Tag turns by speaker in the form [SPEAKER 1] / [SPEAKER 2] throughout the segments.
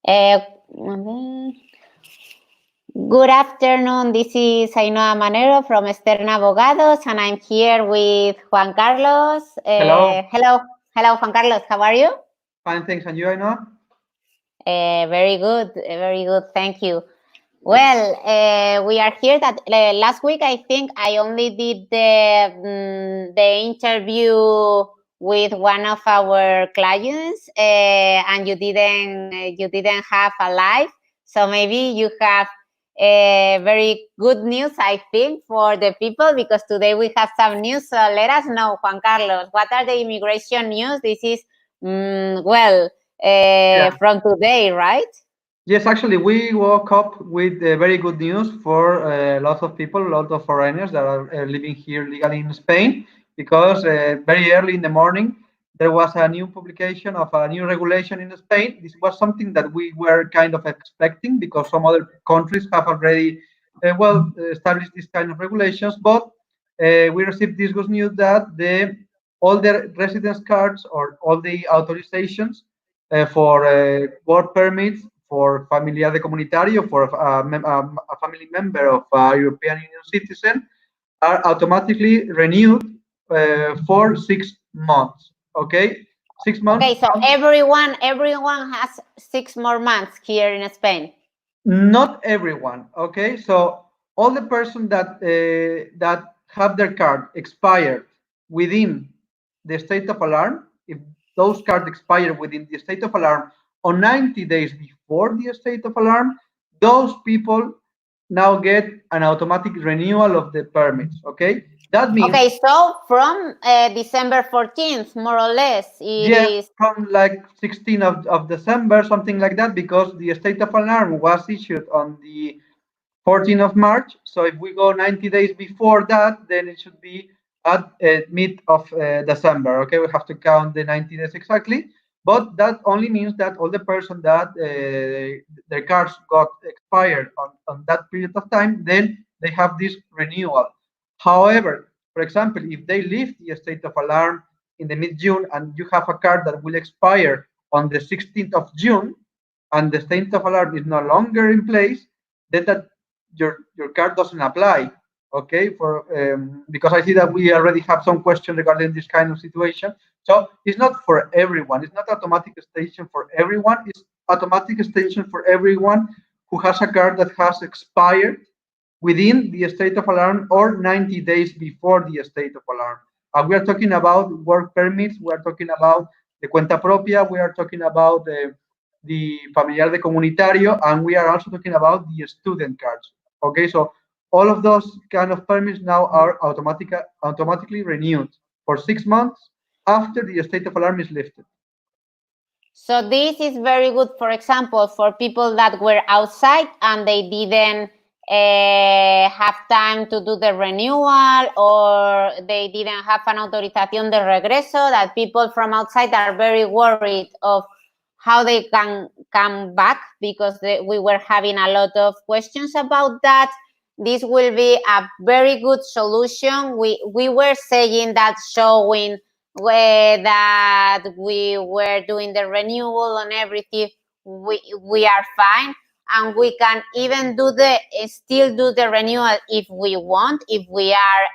[SPEAKER 1] Uh, Good afternoon. This is AINHOA Manero from Externa Abogados, and I'm here with Juan Carlos.
[SPEAKER 2] Hello.
[SPEAKER 1] Hello, Juan Carlos. How are you?
[SPEAKER 2] Fine, thanks. And you, Ainhoa?
[SPEAKER 1] Very good. Very good. Thank you. Well, we are here. That last week, I think I only did the interview with one of our clients, and you didn't have a live. So maybe you have very good news, I think, for the people, because today we have some news. So let us know, Juan Carlos, what are the immigration news? This is from today, right?
[SPEAKER 2] Yes, actually, we woke up with very good news for lots of people, a lot of foreigners that are living here legally in Spain, because very early in the morning, there was a new publication of a new regulation in Spain. This was something that we were kind of expecting because some other countries have already established this kind of regulations, but we received this good news that all the residence cards or all the authorizations for work permits for familiar de comunitario, for a family member of a European Union citizen, are automatically renewed for 6 months. Okay, 6 months.
[SPEAKER 1] Okay, so everyone has 6 more months here in Spain.
[SPEAKER 2] Not everyone. Okay, so all the person that have their card expired within the state of alarm, if those cards expire within the state of alarm or 90 days before the state of alarm, those people now get an automatic renewal of the permits. Okay, that means.
[SPEAKER 1] Okay, so from December 14th, more or less, it
[SPEAKER 2] Yes,
[SPEAKER 1] is.
[SPEAKER 2] from like 16th of December, something like that, because the state of alarm was issued on the 14th of March. So if we go 90 days before that, then it should be at mid of December. Okay, we have to count the 90 days exactly. But that only means that all the person that their cards got expired on that period of time, then they have this renewal. However, for example, if they leave the state of alarm in the mid-June and you have a card that will expire on the 16th of June and the state of alarm is no longer in place, then that your card doesn't apply. Okay, for because I see that we already have some questions regarding this kind of situation. So it's not for everyone. It's not automatic extension for everyone. It's automatic extension for everyone who has a card that has expired within the state of alarm or 90 days before the state of alarm. We are talking about work permits. We are talking about the cuenta propia. We are talking about the familiar de comunitario, and we are also talking about the student cards. Okay, so all of those kind of permits now are automatically renewed for 6 months after the state of alarm is lifted.
[SPEAKER 1] So this is very good, for example, for people that were outside and they didn't have time to do the renewal, or they didn't have an autorización de regreso, that people from outside are very worried of how they can come back, because we were having a lot of questions about that. This will be a very good solution. We were saying that, showing that we were doing the renewal and everything, we are fine, and we can even still do the renewal if we want, if we are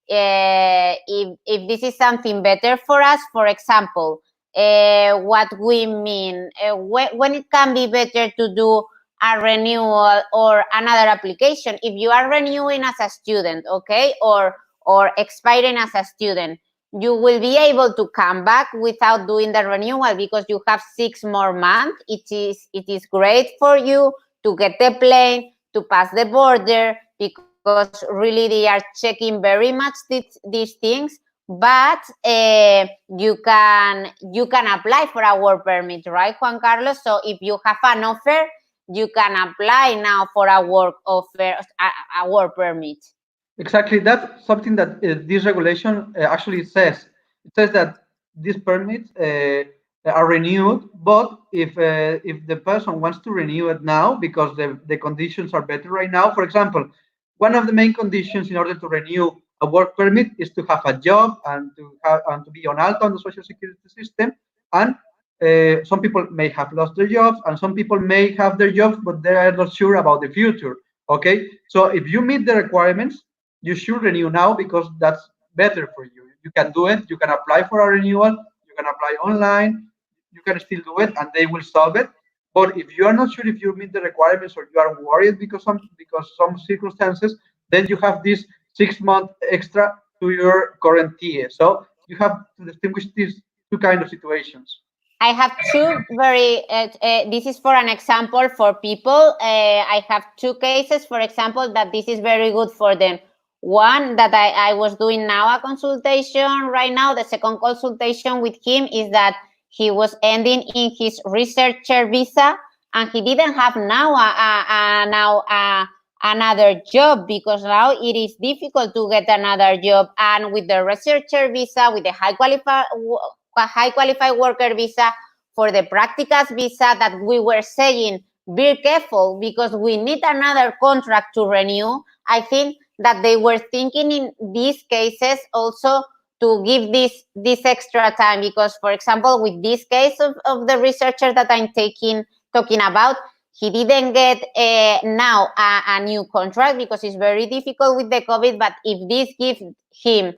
[SPEAKER 1] if this is something better for us. For example, what we mean, when it can be better to do a renewal or another application. If you are renewing as a student, okay, or expiring as a student, you will be able to come back without doing the renewal, because you have 6 more months. It is great for you to get the plane, to pass the border, because really they are checking very much these things. But you can apply for a work permit, right, Juan Carlos? So if you have an offer, you can apply now for a work offer, a work permit.
[SPEAKER 2] Exactly, that's something that this regulation actually says. It says that these permits are renewed, but if the person wants to renew it now because the conditions are better right now, for example, one of the main conditions in order to renew a work permit is to have a job and to be on alta on the social security system, and some people may have lost their jobs, and some people may have their jobs, but they are not sure about the future. Okay, so if you meet the requirements, you should renew now because that's better for you. You can do it. You can apply for a renewal. You can apply online. You can still do it, and they will solve it. But if you are not sure if you meet the requirements or you are worried because some circumstances, then you have this 6 month extra to your current TA. So you have to distinguish these two kind of situations.
[SPEAKER 1] I have two very, this is for an example for people. I have two cases, for example, that this is very good for them. One that I was doing now a consultation right now. The second consultation with him is that he was ending in his researcher visa and he didn't have now another job because now it is difficult to get another job. And with the researcher visa, with the high qualified worker visa, for the practicas visa that we were saying, be careful because we need another contract to renew. I think that they were thinking in these cases also to give this extra time because, for example, with this case of the researcher that I'm talking about, he didn't get now a new contract because it's very difficult with the COVID. But if this gives him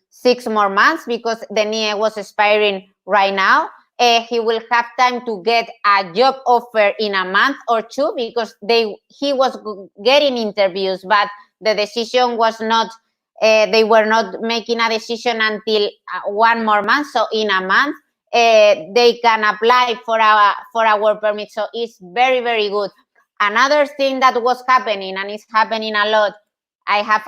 [SPEAKER 1] 6 more months because the NIE was expiring right now, he will have time to get a job offer in a month or two because he was getting interviews, but the decision was not, they were not making a decision until 1 more month. So in a month, they can apply for a work permit. So it's very, very good. Another thing that was happening, and it's happening a lot, I had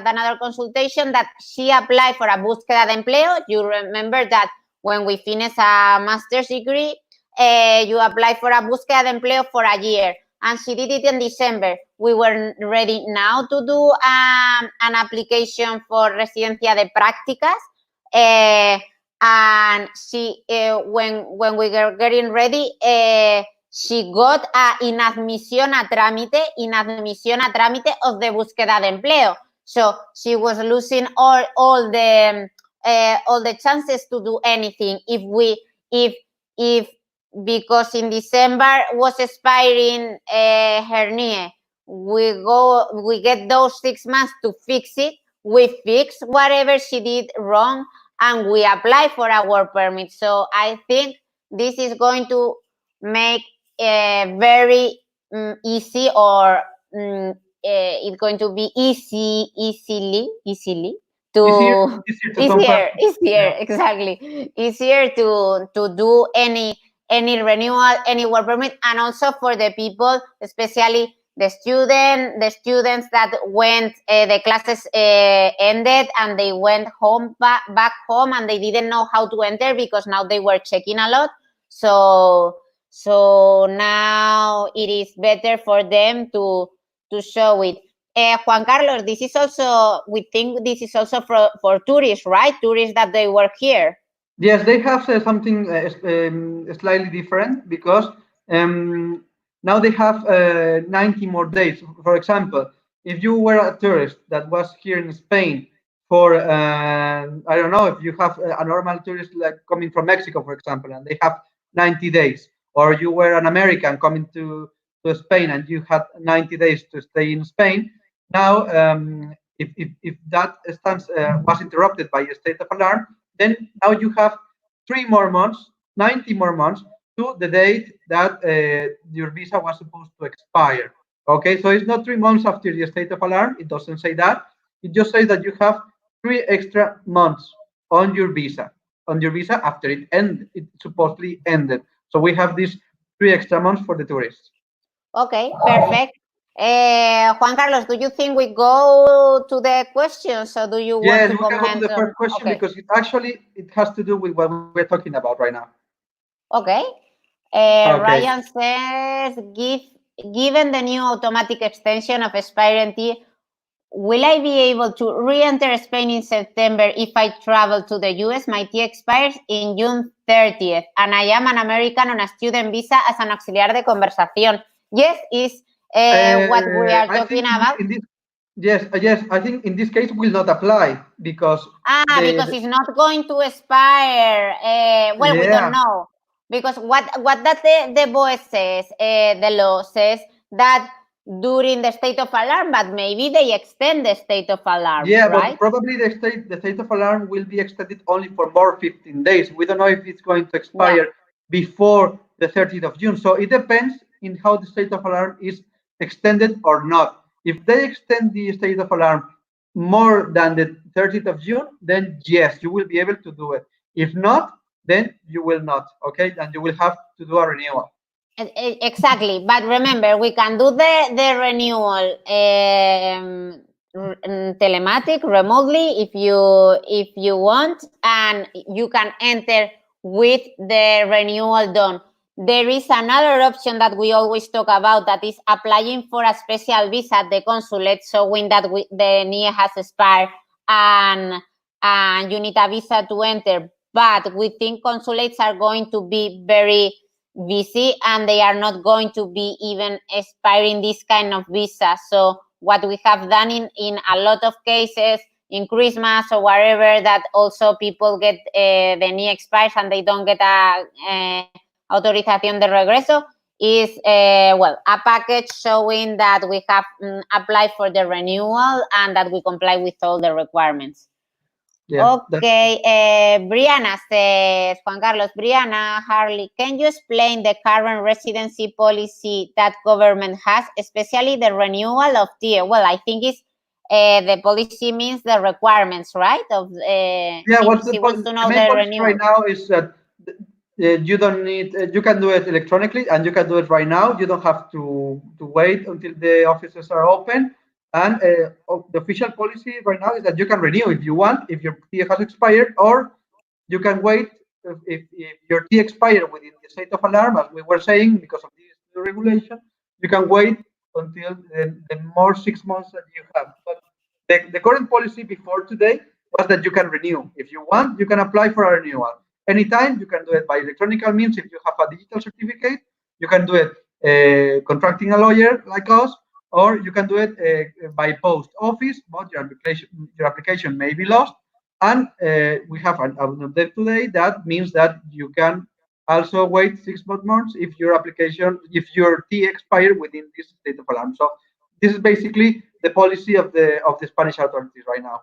[SPEAKER 1] another consultation that she applied for a búsqueda de empleo. You remember that when we finish a master's degree, you apply for a búsqueda de empleo for a year. And she did it in December. We were ready now to do an application for residencia de prácticas. And she, when we were getting ready, she got inadmisión a trámite of the búsqueda de empleo. So she was losing all the chances to do anything if because in December was expiring her NIE. We get those 6 months to fix it. We fix whatever she did wrong and we apply for a work permit. So I think this is going to make very easy, or it's going to be easier exactly, easier to do any renewal, any work permit, and also for the people, especially the students that went, the classes ended and they went home back home and they didn't know how to enter because now they were checking a lot. So now it is better for them to show it. Juan Carlos, this is also, we think this is also for tourists, right? Tourists that they work here.
[SPEAKER 2] Yes, they have something slightly different because now they have 90 more days. For example, if you were a tourist that was here in Spain for, I don't know, if you have a normal tourist like coming from Mexico, for example, and they have 90 days, or you were an American coming to Spain and you had 90 days to stay in Spain, now if that stance was interrupted by a state of alarm, then now you have 3 more months, 90 more months to the date that your visa was supposed to expire. Okay, so it's not 3 months after the state of alarm. It doesn't say that. It just says that you have 3 extra months on your visa. After it supposedly ended. So we have these 3 extra months for the tourists.
[SPEAKER 1] Okay, perfect. Juan Carlos, do you think we go to the questions, or do you want to comment?
[SPEAKER 2] Yes, we can go to the first question because it has to do with what we're talking about right now.
[SPEAKER 1] Okay. Ryan says, given the new automatic extension of expiring T, will I be able to re-enter Spain in September if I travel to the US? My T expires in June 30th, and I am an American on a student visa as an auxiliar de conversación. Yes, is what we are talking about.
[SPEAKER 2] Yes, yes. I think in this case will not apply because
[SPEAKER 1] Because it's not going to expire. Well, we don't
[SPEAKER 2] yeah,
[SPEAKER 1] know because what that the BOE says, the law says that during the state of alarm, but maybe they extend the state of alarm,
[SPEAKER 2] yeah, but
[SPEAKER 1] right?
[SPEAKER 2] probably the state of alarm will be extended only for more 15 days. We don't know if it's going to
[SPEAKER 1] Yeah.
[SPEAKER 2] expire before the 30th of June. So it depends in how the state of alarm is extended or not. If they extend the state of alarm more than the 30th of June, then yes, you will be able to do it. If not, then you will not. Okay, and you will have to do a renewal.
[SPEAKER 1] Exactly, but remember, we can do the renewal telematic remotely if you want, and you can enter with the renewal done. There is another option that we always talk about, that is applying for a special visa at the consulate, showing that the NIE has expired and you need a visa to enter. But we think consulates are going to be very busy and they are not going to be even expiring this kind of visa. So what we have done in a lot of cases in Christmas or wherever, that also people get the NIE expires and they don't get a autorización de regreso, is well, a package showing that we have applied for the renewal and that we comply with all the requirements.
[SPEAKER 2] Yeah,
[SPEAKER 1] Okay, Brianna says, Juan Carlos, Brianna, Harley, can you explain the current residency policy that government has, especially the renewal of TIE? Well, I think it's the policy means the requirements, right? Of
[SPEAKER 2] yeah. What's
[SPEAKER 1] she wants to
[SPEAKER 2] the
[SPEAKER 1] know
[SPEAKER 2] main
[SPEAKER 1] the
[SPEAKER 2] policy right
[SPEAKER 1] renewal.
[SPEAKER 2] now is that you don't need. You can do it electronically, and you can do it right now. You don't have to wait until the offices are open. And the official policy right now is that you can renew if you want, if your TIE has expired, or you can wait if your TIE expired within the state of alarm, as we were saying, because of this new regulation. You can wait until the more 6 months that you have. But the current policy before today was that you can renew. If you want, you can apply for a renewal. Anytime you can do it by electronic means. If you have a digital certificate, you can do it contracting a lawyer like us, or you can do it by post office, but your application may be lost. And we have an update today that means that you can also wait 6 months if your T expired within this state of alarm. So this is basically the policy of the Spanish authorities right now.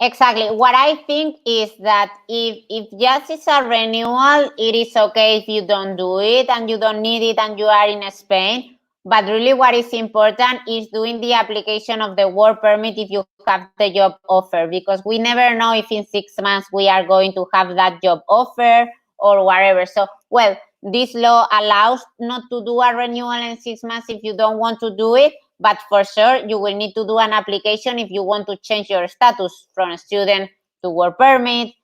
[SPEAKER 1] Exactly. What I think is that if just it's a renewal, it is okay if you don't do it and you don't need it and you are in Spain. But really what is important is doing the application of the work permit if you have the job offer, because we never know if in 6 months we are going to have that job offer or whatever. So, well, this law allows not to do a renewal in 6 months if you don't want to do it, but for sure you will need to do an application if you want to change your status from a student to work permit,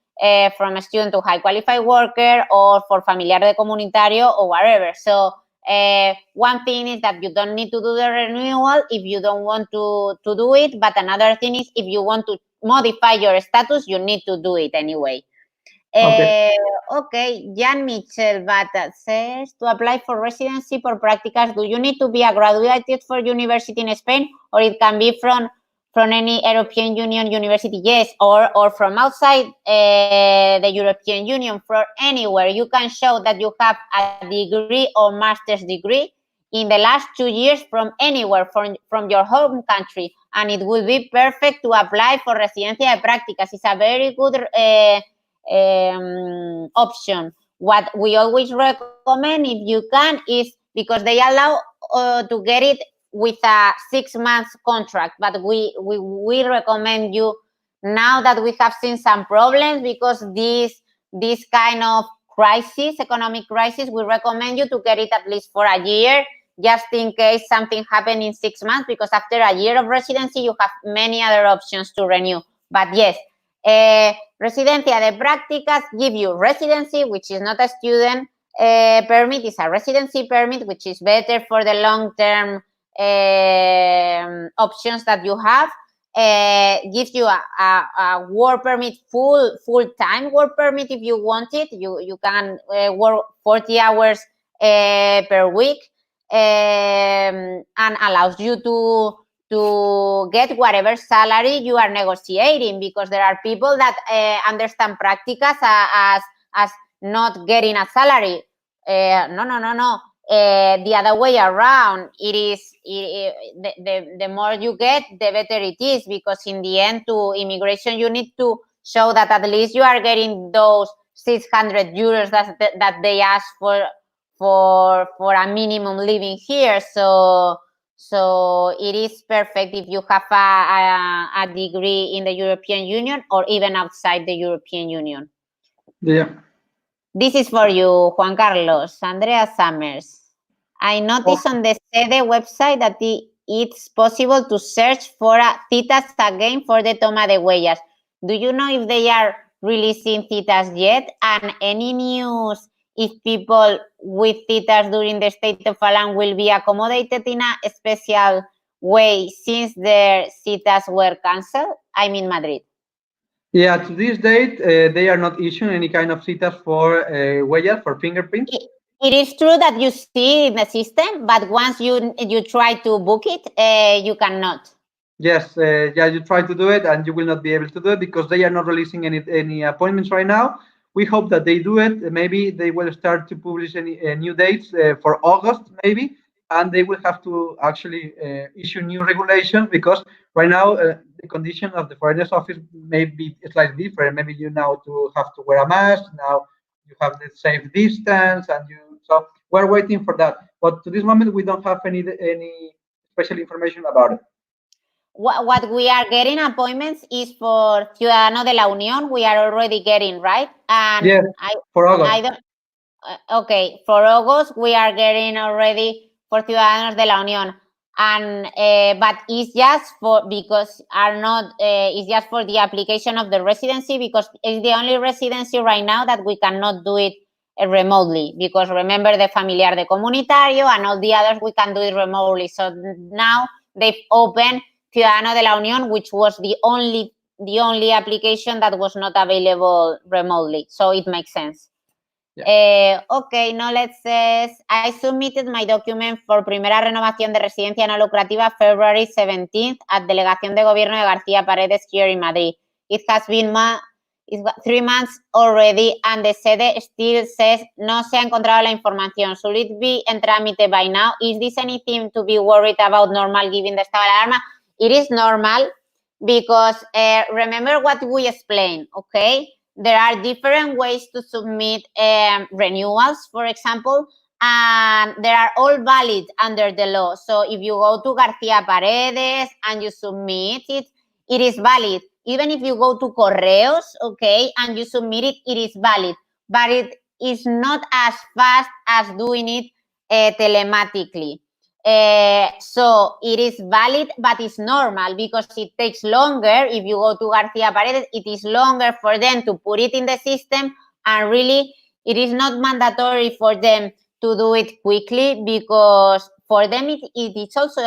[SPEAKER 1] from a student to high qualified worker, or for familiar de comunitario or whatever. So one thing is that you don't need to do the renewal if you don't want to do it, but another thing is if you want to modify your status, you need to do it anyway.
[SPEAKER 2] Okay.
[SPEAKER 1] Okay, Jan Michel Bata says, to apply for residency for practicals, do you need to be a graduate for university in Spain, or it can be from any European Union university? Yes, or from outside the European Union, from anywhere. You can show that you have a degree or master's degree in the last 2 years from anywhere, from your home country, and it will be perfect to apply for residencia de prácticas. It's a very good option. What we always recommend, if you can, is because they allow to get it with a 6 months contract, but we recommend you, now that we have seen some problems because this kind of crisis, economic crisis, we recommend you to get it at least for a year, just in case something happened in 6 months, because after a year of residency you have many other options to renew. But yes, residencia de prácticas give you residency, which is not a student permit, it's a residency permit, which is better for the long-term options that you have. Gives you a work permit, full-time work permit if you want it. You can work 40 hours per week, and allows you to get whatever salary you are negotiating, because there are people that understand practicas as not getting a salary. No. The other way around. It is the more you get, the better it is, because in the end, to immigration, you need to show that at least you are getting those 600 euros that they ask for a minimum living here. So it is perfect if you have a degree in the European Union or even outside the European Union.
[SPEAKER 2] Yeah.
[SPEAKER 1] This is for you, Juan Carlos. Andrea Summers. I noticed on the SEDE website that it's possible to search for citas again for the toma de huellas. Do you know if they are releasing citas yet? And any news if people with citas during the state of alarm will be accommodated in a special way since their citas were cancelled? I'm in Madrid.
[SPEAKER 2] Yeah, to this date, they are not issuing any kind of citas for huellas, for fingerprints.
[SPEAKER 1] It is true that you see in the system, but once you try to book it, you cannot.
[SPEAKER 2] Yes, yeah, you try to do it and you will not be able to do it because they are not releasing any appointments right now. We hope that they do it. Maybe they will start to publish any new dates for August, maybe, and they will have to actually issue new regulations because right now the condition of the foreigners office may be slightly different. Maybe you now to have to wear a mask. Now you have the safe distance, and so we're waiting for that. But to this moment, we don't have any special information about it.
[SPEAKER 1] What we are getting appointments is for Ciudadano de la Unión. We are already getting, right? And
[SPEAKER 2] yes, for August.
[SPEAKER 1] I don't. Okay, for August we are getting already for Ciudadanos de la Unión, and but it's just for because are not it's just for the application of the residency, because it's the only residency right now that we cannot do it remotely, because remember the familiar de comunitario and all the others we can do it remotely. So now they've opened Ciudadano de la Unión, which was the only application that was not available remotely. So it makes sense. Yeah. Ok, Knowledge says, I submitted my document for primera renovación de residencia no lucrativa February 17th at Delegación de Gobierno de García Paredes here in Madrid. It has been 3 months already and the sede still says no se ha encontrado la información. Should it be en trámite by now? Is this anything to be worried about normal given the estado de alarma? It is normal because remember what we explained, okay? There are different ways to submit renewals, for example, and they are all valid under the law. So if you go to García Paredes and you submit it, it is valid. Even if you go to Correos, okay, and you submit it, it is valid. But it is not as fast as doing it telematically. So it is valid, but it's normal because it takes longer. If you go to García Paredes, it is longer for them to put it in the system, and really it is not mandatory for them to do it quickly because for them it is also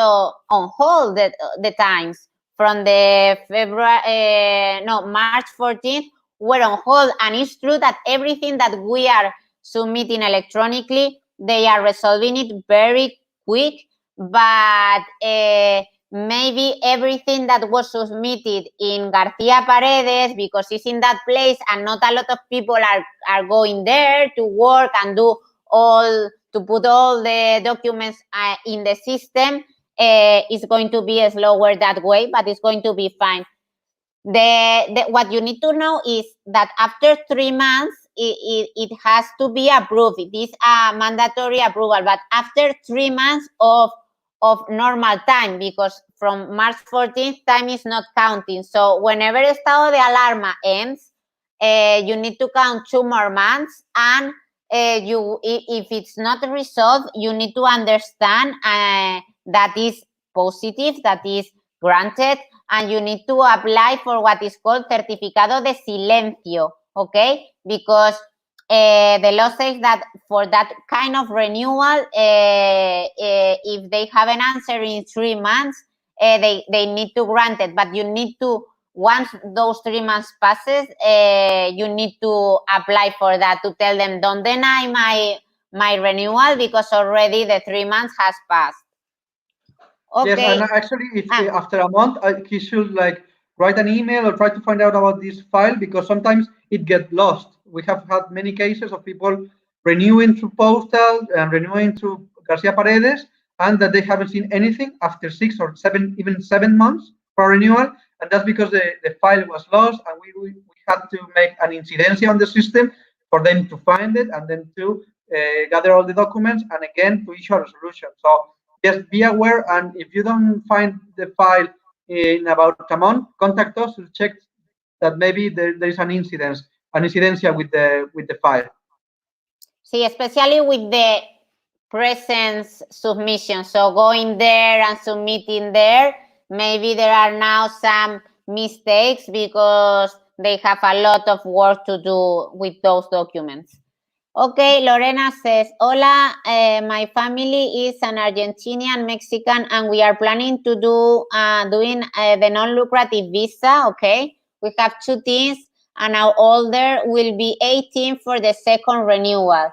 [SPEAKER 1] on hold the times from the March 14th were on hold, and it's true that everything that we are submitting electronically, they are resolving it very quick, but maybe everything that was submitted in García Paredes, because it's in that place and not a lot of people are going there to work and to put all the documents in the system, is going to be slower that way, but it's going to be fine. What you need to know is that after 3 months, it has to be approved. It is a mandatory approval, but after 3 months of normal time, because from March 14th, time is not counting. So whenever estado de alarma ends, you need to count 2 more months, and if it's not resolved, you need to understand that is positive, that is granted, and you need to apply for what is called certificado de silencio, okay? Because the law says that for that kind of renewal, if they have an answer in 3 months, they need to grant it, but you need to, once those 3 months passes, you need to apply for that, to tell them, don't deny my renewal because already the 3 months has passed.
[SPEAKER 2] Yes, and
[SPEAKER 1] Okay.
[SPEAKER 2] actually, if
[SPEAKER 1] Ah,
[SPEAKER 2] after a month, he should like write an email or try to find out about this file because sometimes it gets lost. We have had many cases of people renewing through postal and renewing through Garcia Paredes, and that they haven't seen anything after 6 or 7, even 7 months for renewal, and that's because the file was lost, and we had to make an incidencia on the system for them to find it and then to gather all the documents and again to issue a resolution. So just be aware, and if you don't find the file in about a month, contact us to check that maybe there is an incidencia with the file.
[SPEAKER 1] see, especially with the presence submission. So going there and submitting there, maybe there are now some mistakes because they have a lot of work to do with those documents. Okay, Lorena says, hola, my family is an Argentinian Mexican and we are planning to doing the non-lucrative visa, okay? We have 2 teens and our older will be 18 for the second renewal.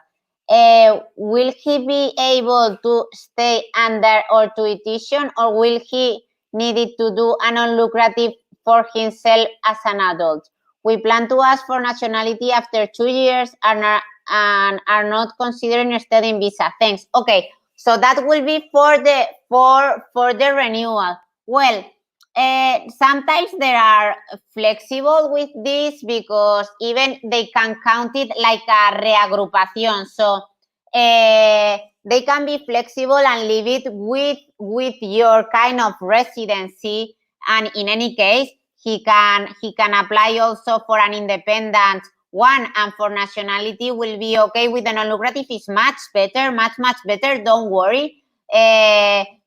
[SPEAKER 1] Will he be able to stay under our tuition or will he need to do a non-lucrative for himself as an adult? We plan to ask for nationality after 2 years and are not considering studying visa. Thanks. Okay, so that will be for the renewal. Well, sometimes they are flexible with this because even they can count it like a reagrupación. So they can be flexible and leave it with your kind of residency. And in any case, he can apply also for an independent one, and for nationality will be okay with the non-lucrative is much better, much better. Don't worry.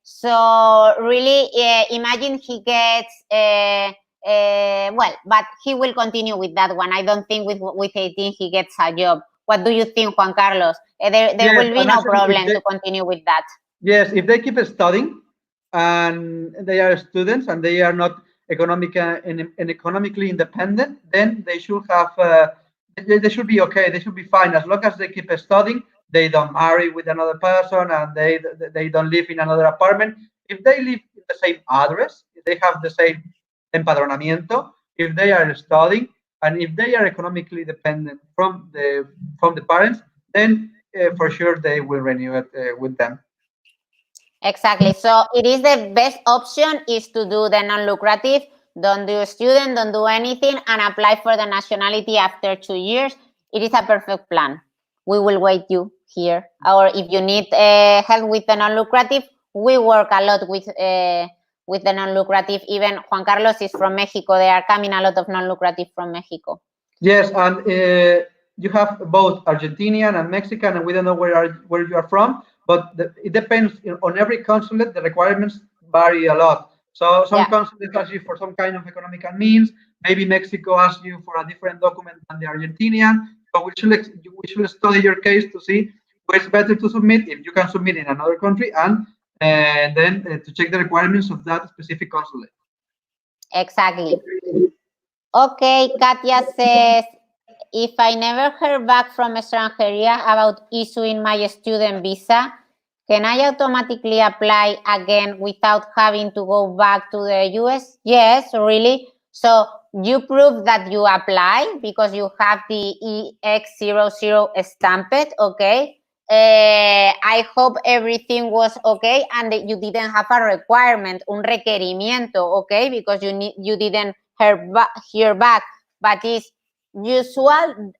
[SPEAKER 1] So really, imagine he gets well, but he will continue with that one. I don't think with 18 he gets a job. What do you think, Juan Carlos? There
[SPEAKER 2] Yes,
[SPEAKER 1] will be
[SPEAKER 2] and
[SPEAKER 1] no
[SPEAKER 2] actually,
[SPEAKER 1] problem to continue with that.
[SPEAKER 2] yes, if they keep studying and they are students and they are not economically independent, then they should have they should be okay. They should be fine as long as they keep studying. They don't marry with another person and they don't live in another apartment. If they live in the same address, if they have the same empadronamiento, if they are studying and if they are economically dependent from the parents, then for sure they will renew it with them.
[SPEAKER 1] Exactly. So it is the best option is to do the non-lucrative. Don't do student, don't do anything, and apply for the nationality after 2 years. It is a perfect plan. We will wait you here. Or if you need help with the non-lucrative, we work a lot with the non-lucrative. Even Juan Carlos is from Mexico. They are coming a lot of non-lucrative from Mexico.
[SPEAKER 2] Yes, and you have both Argentinian and Mexican, and we don't know where you are from, but it depends on every consulate. The requirements vary a lot. So some consulates ask you for some kind of economical means. Maybe Mexico asks you for a different document than the Argentinian. So we should study your case to see where's better to submit if you can submit in another country, and then to check the requirements of that specific consulate.
[SPEAKER 1] Exactly. Okay, Katia says, if I never heard back from Extranjería about issuing my student visa, can I automatically apply again without having to go back to the US? Yes, really. So you prove that you apply because you have the EX00 stamped, okay? I hope everything was okay and that you didn't have a requirement, un requerimiento, okay? Because you didn't hear back, but it's usual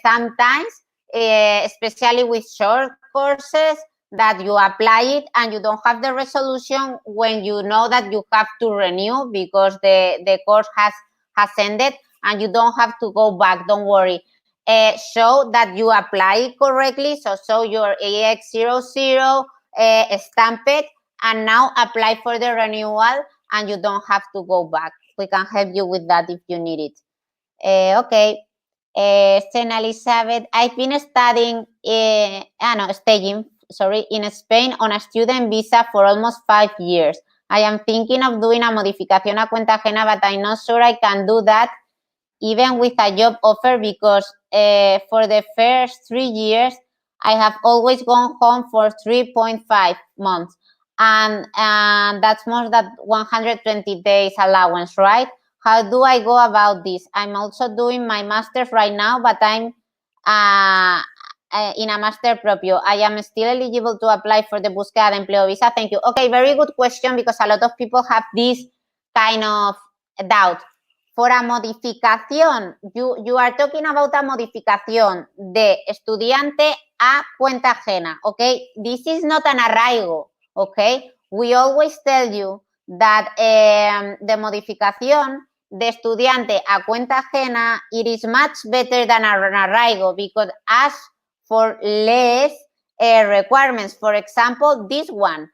[SPEAKER 1] sometimes, especially with short courses, that you apply it and you don't have the resolution when you know that you have to renew because the course has ended and you don't have to go back. Don't worry. Show that you apply correctly. So show your AX00 stamped and now apply for the renewal and you don't have to go back. We can help you with that if you need it. Okay. Saint Elizabeth, I've been studying, staying, in Spain on a student visa for almost 5 years. I am thinking of doing a modificación a cuenta ajena, but I'm not sure I can do that even with a job offer because for the first 3 years, I have always gone home for 3.5 months. and that's more than 120 days allowance, right? How do I go about this? I'm also doing my master's right now, but I'm in a master propio. I am still eligible to apply for the búsqueda de empleo visa. Thank you. Okay, very good question, because a lot of people have this kind of doubt. For a modificación, you are talking about a modificación de estudiante a cuenta ajena, okay? This is not an arraigo, okay? We always tell you that the modificación de estudiante a cuenta ajena, it is much better than an arraigo, because as for less requirements. For example, this one,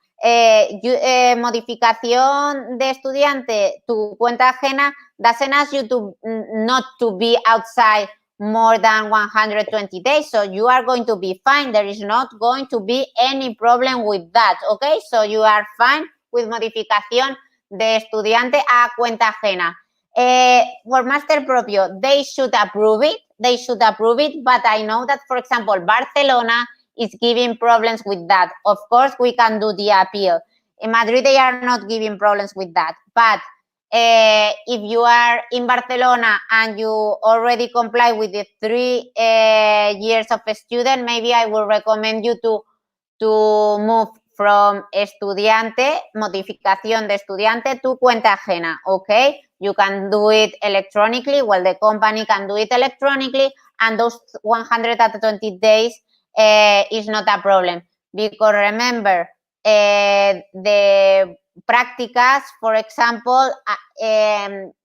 [SPEAKER 1] modificación de estudiante to cuenta ajena doesn't ask you to not to be outside more than 120 days. So you are going to be fine. There is not going to be any problem with that. Okay, so you are fine with modificación de estudiante a cuenta ajena. For master propio, they should approve it. They should approve it. But I know that, for example, Barcelona is giving problems with that. Of course, we can do the appeal. In Madrid, they are not giving problems with that. But if you are in Barcelona and you already comply with the 3 years of a student, maybe I will recommend you to move from estudiante, modificación de estudiante, to cuenta ajena, okay? You can do it electronically. Well, the company can do it electronically, and those 120 days is not a problem. Because remember, the prácticas, for example,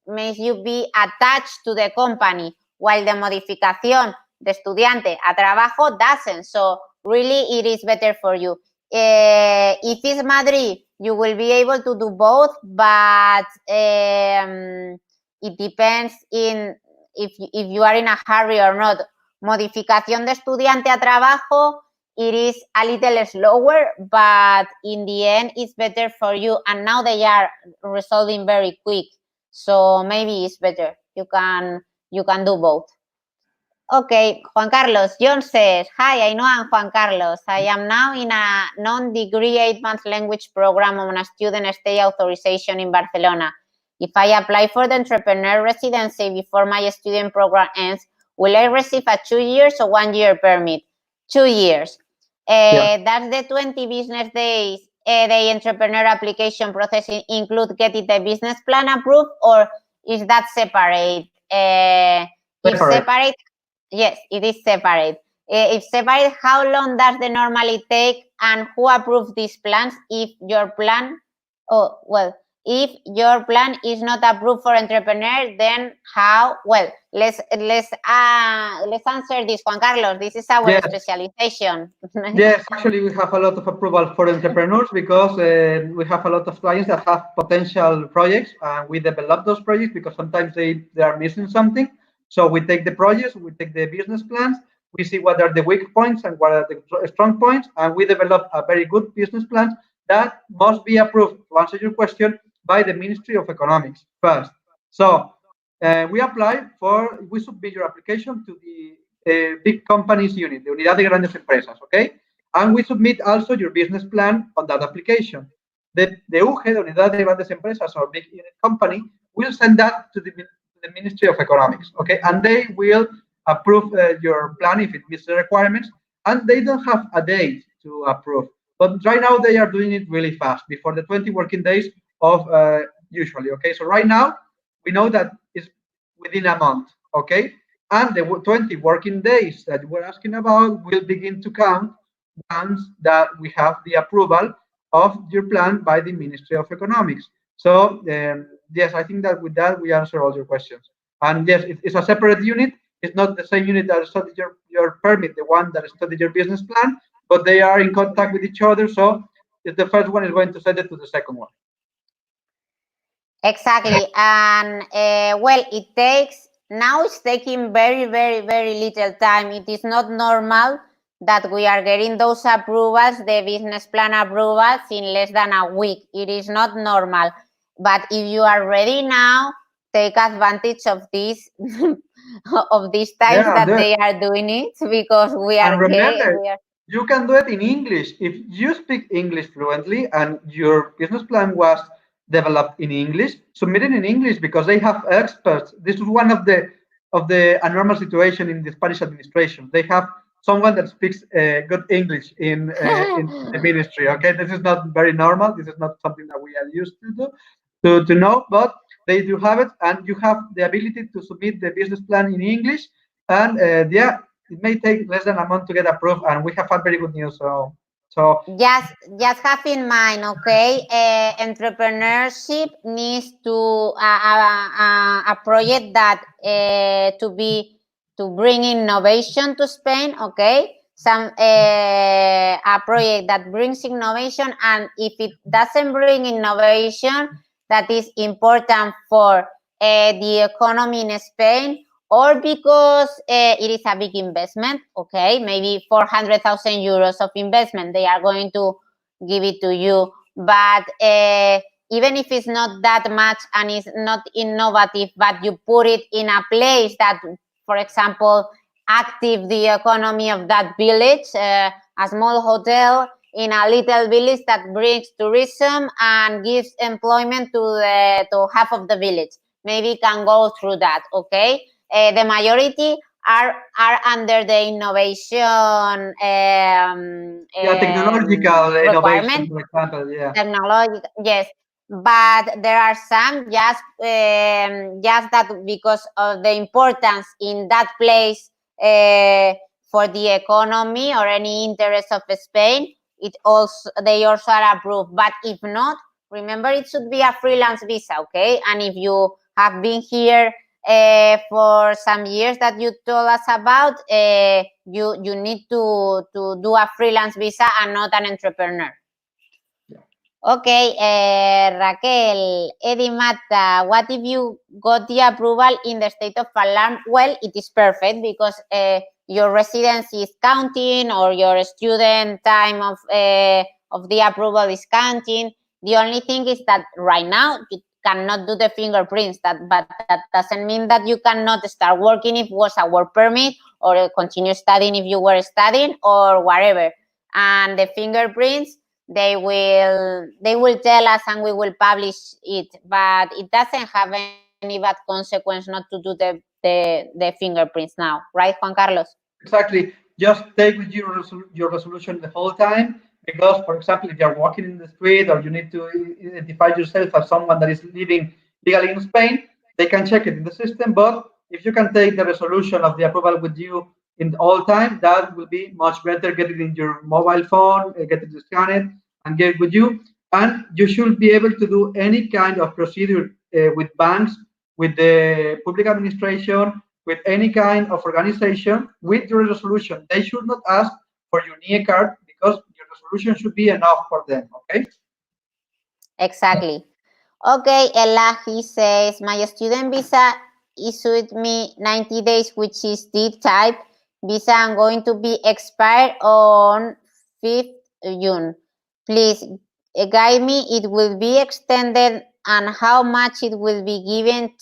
[SPEAKER 1] makes you be attached to the company, while the modificación de estudiante a trabajo doesn't. So really, it is better for you. If it's Madrid, you will be able to do both, but it depends in if you are in a hurry or not. Modificación de estudiante a trabajo, it is a little slower, but in the end, it's better for you. And now they are resolving very quick, so maybe it's better. You can do both. Okay, Juan Carlos, John says, hi, Ainhoa and Juan Carlos. I am now in a non-degree 8-month language program on a student stay authorization in Barcelona. If I apply for the entrepreneur residency before my student program ends, will I receive a 2 years or 1 year permit? 2 years. Does the 20 business days the entrepreneur application process include getting the business plan approved, or is that separate? If separate, yes, it is separate. If separate, how long does it normally take, and who approves these plans? If your plan, if your plan is not approved for entrepreneur, then how? Well, let's answer this, Juan Carlos. This is our specialization.
[SPEAKER 2] Yes, actually, we have a lot of approval for entrepreneurs, because we have a lot of clients that have potential projects, and we develop those projects because sometimes they are missing something. So we take the projects, we take the business plans, we see what are the weak points and what are the strong points, and we develop a very good business plan that must be approved, to answer your question, by the Ministry of Economics first. So we submit your application to the big companies unit, the Unidad de Grandes Empresas, okay? And we submit also your business plan on that application. The UGE, the Unidad de Grandes Empresas, or big unit company, will send that to the Ministry of Economics, okay? And they will approve your plan if it meets the requirements, and they don't have a date to approve. But right now they are doing it really fast, before the 20 working days of usually, okay? So right now, we know that it's within a month, okay? And the 20 working days that we're asking about will begin to count once that we have the approval of your plan by the Ministry of Economics. So yes, I think that with that we answer all your questions. And yes, it's a separate unit. It's not the same unit that studied your permit, the one that studied your business plan, but they are in contact with each other. So if the first one is going to send it to the second one.
[SPEAKER 1] Exactly. And well, it's taking very, very, very little time. It is not normal that we are getting those approvals, the business plan approvals, in less than a week. It is not normal. But if you are ready now, take advantage of this of these times that they are doing it, because we are
[SPEAKER 2] remember, You can do it in English. If you speak English fluently and your business plan was developed in English, submit it in English because they have experts. This is one of the abnormal situation in the Spanish administration. They have someone that speaks good English in the ministry. Okay, this is not very normal. This is not something that we are used to do to know, but they do have it, and you have the ability to submit the business plan in English. And yeah, it may take less than a month to get approved, and we have had very good news. So
[SPEAKER 1] just have in mind, okay, entrepreneurship needs to a project that to bring innovation to Spain, okay, some a project that brings innovation, and if it doesn't bring innovation that is important for the economy in Spain, or because it is a big investment, okay, maybe 400,000 euros of investment, they are going to give it to you. But even if it's not that much and it's not innovative, but you put it in a place that, for example, active the economy of that village, a small hotel in a little village that brings tourism and gives employment to half of the village, maybe can go through that, okay. The majority are under the innovation
[SPEAKER 2] yeah, technological innovation,
[SPEAKER 1] requirement,
[SPEAKER 2] for example, yeah.
[SPEAKER 1] technology, yes, but there are some just that because of the importance in that place for the economy or any interest of Spain, it also they also are approved. But if not, remember it should be a freelance visa, okay? And if you have been here for some years that you told us about, you need to do a freelance visa and not an entrepreneur. Okay, Raquel, Eddie Mata, what if you got the approval in the state of alarm? Well, it is perfect because your residency is counting or your student time of the approval is counting. The only thing is that right now you cannot do the fingerprints, but that doesn't mean that you cannot start working if it was a work permit or continue studying if you were studying or whatever. And the fingerprints, they will tell us and we will publish it, but it doesn't have any bad consequence not to do the fingerprints now, right, Juan Carlos?
[SPEAKER 2] Exactly. Just take with you your resolution the whole time because, for example, if you're walking in the street or you need to identify yourself as someone that is living legally in Spain, they can check it in the system. But if you can take the resolution of the approval with you in all time, that will be much better. Get it in your mobile phone, get it scanned, and get it with you. And you should be able to do any kind of procedure with banks, with the public administration, with any kind of organization with your resolution. They should not ask for your NIE card because your resolution should be enough for them. Okay.
[SPEAKER 1] Exactly. Okay, Ella, he says, my student visa issued me 90 days, which is the type visa. I'm going to be expired on 5th June. Please guide me. It will be extended and how much it will be given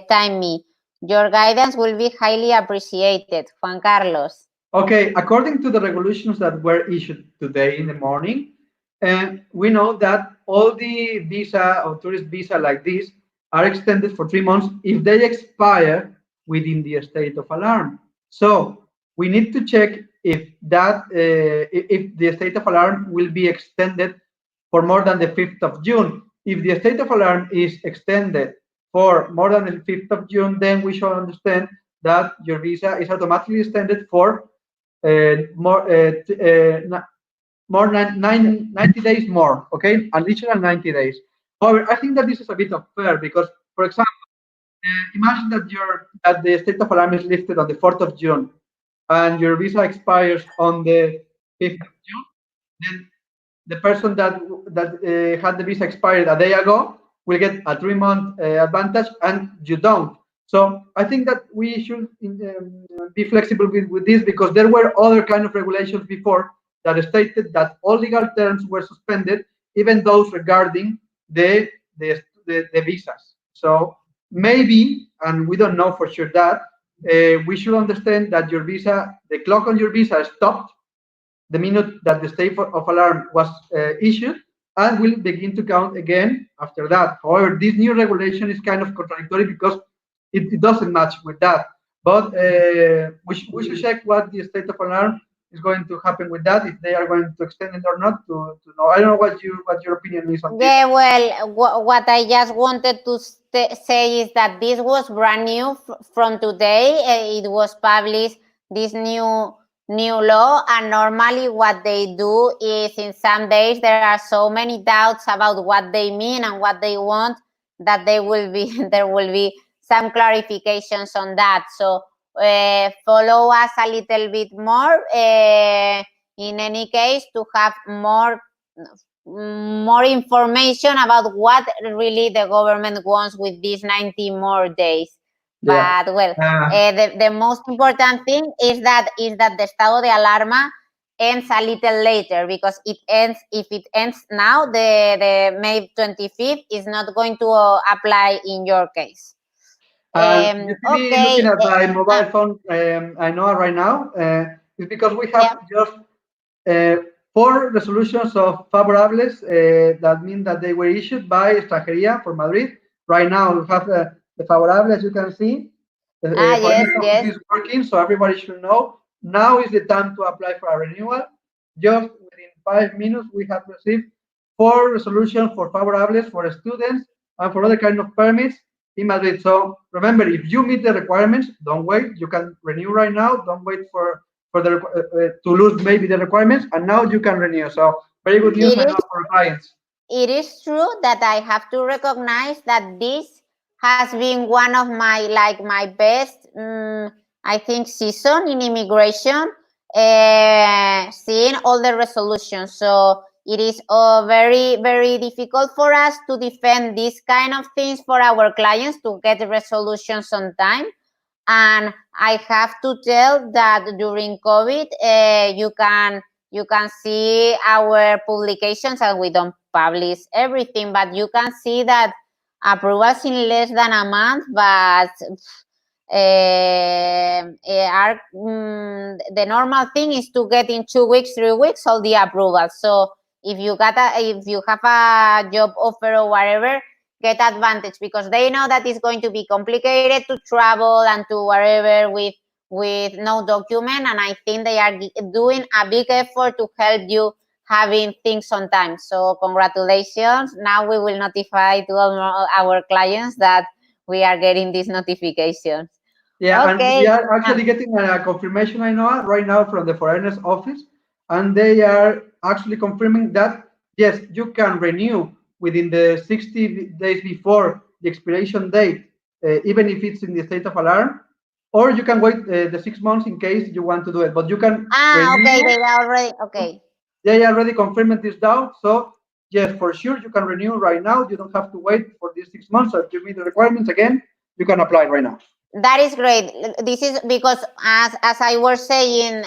[SPEAKER 1] time me. Your guidance will be highly appreciated. Juan Carlos.
[SPEAKER 2] Okay, according to the regulations that were issued today in the morning, we know that all the visa or tourist visa like this are extended for 3 months if they expire within the state of alarm. So we need to check if if the state of alarm will be extended for more than the 5th of June. If the state of alarm is extended for more than the 5th of June, then we should understand that your visa is automatically extended for more more than 90 days more, okay? Additional 90 days. However, I think that this is a bit unfair because, for example, imagine that the state of alarm is lifted on the 4th of June and your visa expires on the 5th of June. Then the person that had the visa expired a day ago will get a 3 month advantage, and you don't. So I think that we should be flexible with this because there were other kind of regulations before that stated that all legal terms were suspended, even those regarding the visas. So maybe, and we don't know for sure that, we should understand that your visa, the clock on your visa stopped the minute that the state of alarm was issued, and will begin to count again after that. However, this new regulation is kind of contradictory because it doesn't match with that. But we should check what the state of alarm is going to happen with that, if they are going to extend it or not, to know. I don't know what your opinion is on this.
[SPEAKER 1] Yeah, well, what I just wanted to say is that this was brand new from today. It was published, this new law, and normally what they do is in some days there are so many doubts about what they mean and what they want that there will be some clarifications on that. So follow us a little bit more. In any case, to have more information about what really the government wants with these 90 more days.
[SPEAKER 2] Yeah.
[SPEAKER 1] But well, the most important thing is that the estado de alarma ends a little later, because if it ends now, the May 25th is not going to apply in your case.
[SPEAKER 2] And you see me
[SPEAKER 1] Okay.
[SPEAKER 2] looking at my mobile phone, I know right now, is because we have just 4 resolutions of favorables that mean that they were issued by Extranjería for Madrid. Right now, we have the favorable, as you can see.
[SPEAKER 1] Yes.
[SPEAKER 2] Is working, so everybody should know. Now is the time to apply for a renewal. Just within 5 minutes, we have received 4 resolutions for favorables for students and for other kind of permits in Madrid. So remember, if you meet the requirements, don't wait. You can renew right now. Don't wait for the to lose maybe the requirements, and now you can renew. So very good news, I know, for clients.
[SPEAKER 1] It is true that I have to recognize that this has been one of my best, I think, season in immigration, seeing all the resolutions. So it is very, very difficult for us to defend these kind of things for our clients, to get resolutions on time. And I have to tell that during COVID, you can see our publications, and we don't publish everything, but you can see that approvals in less than a month, but the normal thing is to get in 2 weeks, 3 weeks all the approvals. So if you have a job offer or whatever, get advantage, because they know that it's going to be complicated to travel and to wherever with no document, and I think they are doing a big effort to help you having things on time. So congratulations. Now we will notify to all our clients that we are getting these notifications.
[SPEAKER 2] Yeah, and
[SPEAKER 1] Okay.
[SPEAKER 2] we are actually getting a confirmation, I know, right now from the foreigners office, and they are actually confirming that yes, you can renew within the 60 days before the expiration date, even if it's in the state of alarm, or you can wait the 6 months in case you want to do it. But you can renew.
[SPEAKER 1] Okay, they are already okay.
[SPEAKER 2] They already confirmed this down, so yes, for sure you can renew right now. You don't have to wait for these 6 months. So if you meet the requirements again, you can apply right now.
[SPEAKER 1] That is great. This is because, as I was saying,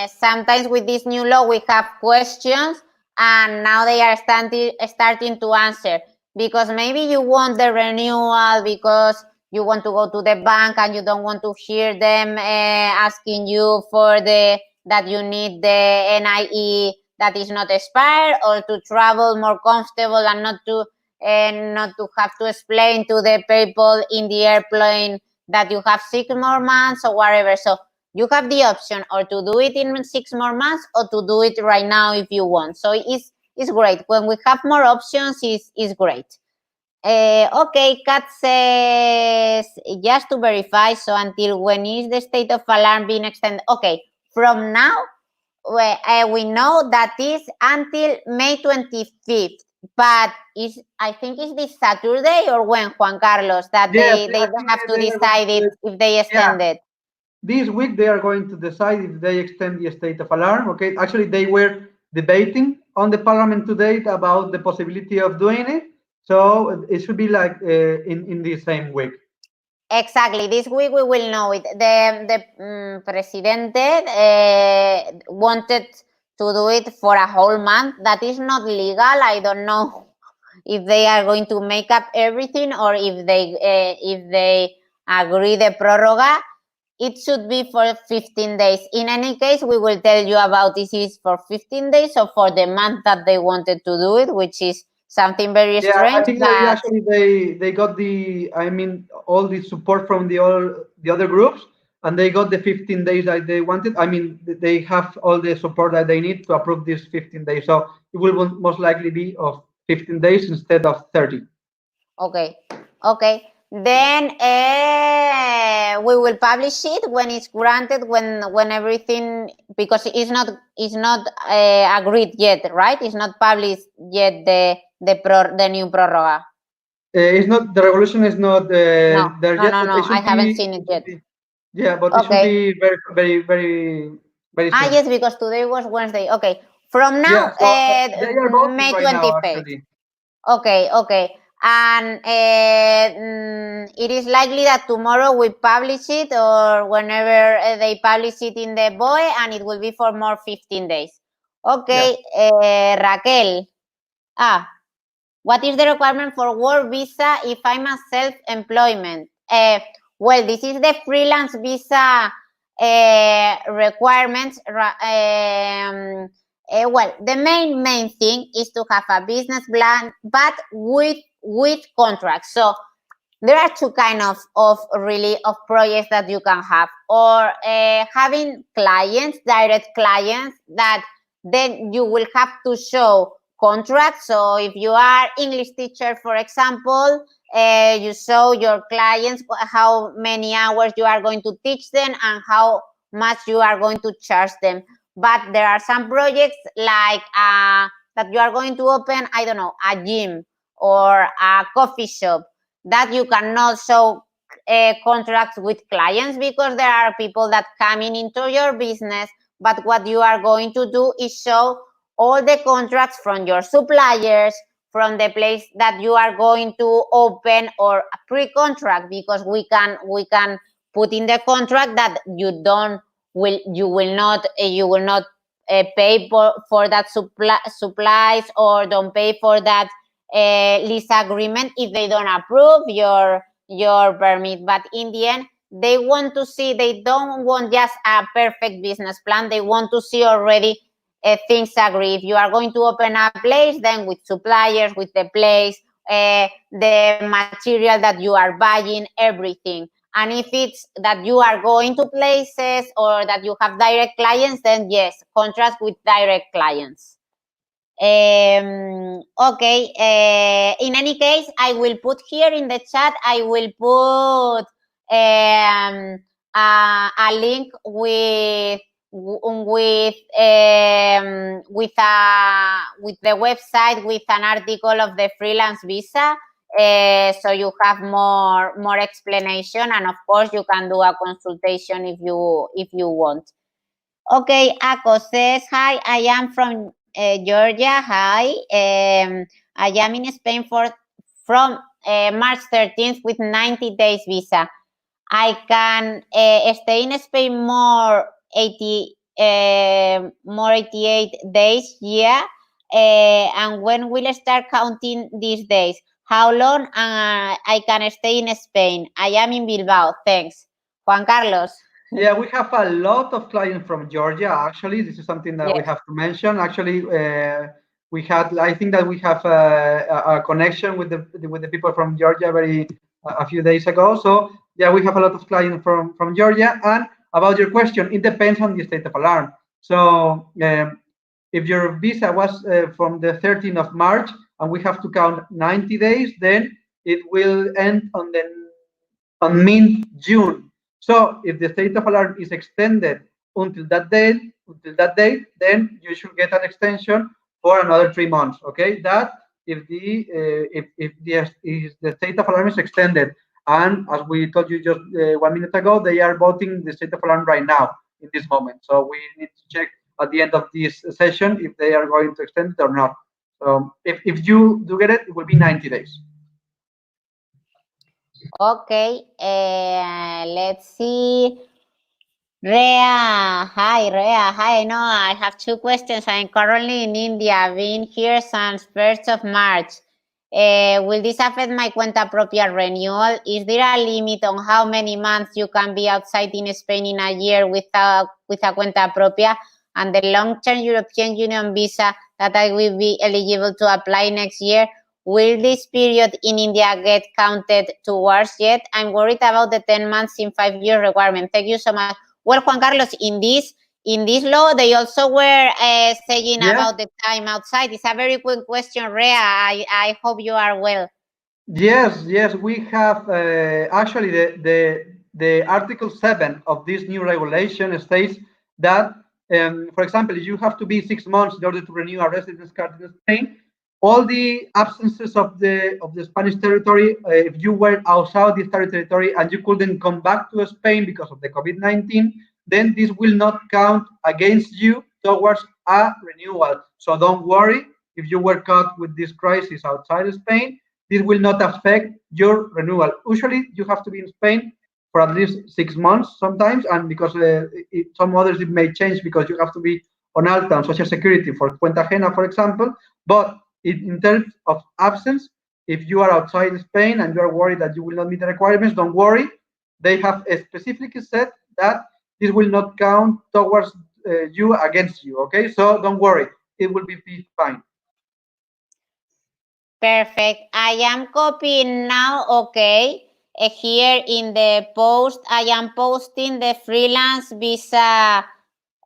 [SPEAKER 1] sometimes with this new law we have questions, and now they are starting to answer, because maybe you want the renewal because you want to go to the bank and you don't want to hear them asking you for that you need the NIE that is not expired, or to travel more comfortable and not to have to explain to the people in the airplane that you have 6 more months or whatever. So you have the option or to do it in 6 more months, or to do it right now if you want. So it's great. When we have more options, it's great. Okay, Kat says, just to verify, so until when is the state of alarm being extended? Okay, from now, we know that is until May 25th. But I think it's this Saturday, or when, Juan Carlos, that
[SPEAKER 2] Yes,
[SPEAKER 1] they have to decide if they extend it.
[SPEAKER 2] This week they are going to decide if they extend the state of alarm. Okay, actually they were debating on the parliament today about the possibility of doing it. So it should be like in the same week.
[SPEAKER 1] Exactly. This week we will know it. The presidente wanted to do it for a whole month. That is not legal. I don't know if they are going to make up everything, or if they agree the proroga. it should be for 15 days. In any case, we will tell you about this is for 15 days or for the month that they wanted to do it, which is something very strange.
[SPEAKER 2] I think that actually they got all the support from the other groups, and they got the 15 days that they wanted. I mean, they have all the support that they need to approve this 15 days. So it will most likely be of 15 days instead of 30.
[SPEAKER 1] Okay. Then we will publish it when it's granted, when everything, because it's not agreed yet, right? It's not published yet the new proroga.
[SPEAKER 2] It's not, the resolution is not there yet.
[SPEAKER 1] No. I haven't seen it yet.
[SPEAKER 2] Yeah, but it should be very soon.
[SPEAKER 1] Yes, because today was Wednesday. Okay, from now,
[SPEAKER 2] Yeah, so they are voting
[SPEAKER 1] May
[SPEAKER 2] right now,
[SPEAKER 1] 25th.
[SPEAKER 2] actually.
[SPEAKER 1] Okay. And it is likely that tomorrow we publish it, or whenever they publish it in the BOE, and it will be for more 15 days. Okay, Raquel. What is the requirement for work visa if I'm a self-employment? Well, this is the freelance visa requirements. Well, the main thing is to have a business plan, but with contracts. So there are two kinds of projects that you can have, or having clients, direct clients, that then you will have to show contracts. So if you are English teacher, for example, you show your clients how many hours you are going to teach them and how much you are going to charge them. But there are some projects like that you are going to open, I don't know, a gym or a coffee shop, that you cannot show contracts with clients, because there are people that coming into your business. But what you are going to do is show all the contracts from your suppliers, from the place that you are going to open, or a pre-contract, because we can put in the contract that you will not pay for that supplies, or don't pay for that lease agreement if they don't approve your permit. But in the end, they want to see, they don't want just a perfect business plan. They want to see already things agree. If you are going to open a place, then with suppliers, with the place, the material that you are buying, everything. And if it's that you are going to places or that you have direct clients, then yes, contract with direct clients. Okay. In any case, I will put here in the chat, I will put a link with the website, with an article of the freelance visa, so you have more explanation, and of course you can do a consultation if you want. Okay, Ako says, hi, I am from Georgia. Hi, I am in Spain from March 13th with 90 days visa. I can stay in Spain more 88 days, yeah. And when will I start counting these days? How long I can stay in Spain? I am in Bilbao. Thanks. Juan Carlos.
[SPEAKER 2] Yeah, we have a lot of clients from Georgia. Actually, this is something that we have to mention. Actually, I think that we have a connection with the people from Georgia a few days ago. So yeah, we have a lot of clients from Georgia. And about your question, it depends on the state of alarm. So if your visa was from the 13th of March and we have to count 90 days, then it will end on mid-June. So if the state of alarm is extended until that date, then you should get an extension for another 3 months. Okay, that if the state of alarm is extended, and as we told you just 1 minute ago, they are voting the state of alarm right now in this moment. So we need to check at the end of this session if they are going to extend it or not. So if you do get it, it will be 90 days.
[SPEAKER 1] Okay, let's see. Rea, hi Rea, hi. No, I have two questions. I'm currently in India. I've been here since 1st of March. Will this affect my cuenta propia renewal? Is there a limit on how many months you can be outside in Spain in a year with a cuenta propia? And the long-term European Union visa that I will be eligible to apply next year, will this period in India get counted towards yet? I'm worried about the 10 months in 5 year requirement. Thank you so much. Well, Juan Carlos, in this law, they also were saying about the time outside. It's a very quick question, Rea. I hope you are well.
[SPEAKER 2] Yes, we have actually the Article 7 of this new regulation states that, for example, you have to be 6 months in order to renew a residence card in Spain. All the absences of the Spanish territory, if you were outside the territory and you couldn't come back to Spain because of the COVID-19, then this will not count against you towards a renewal. So don't worry if you were caught with this crisis outside Spain. This will not affect your renewal. Usually, you have to be in Spain for at least 6 months sometimes, and because some others it may change because you have to be on alta on Social Security for Cuenta Ajena, for example. But in terms of absence, if you are outside Spain and you are worried that you will not meet the requirements, don't worry. They have specifically said that this will not count towards you against you. Okay, so don't worry, it will be fine.
[SPEAKER 1] Perfect. I am copying now. Okay. Here in the post, I am posting the freelance visa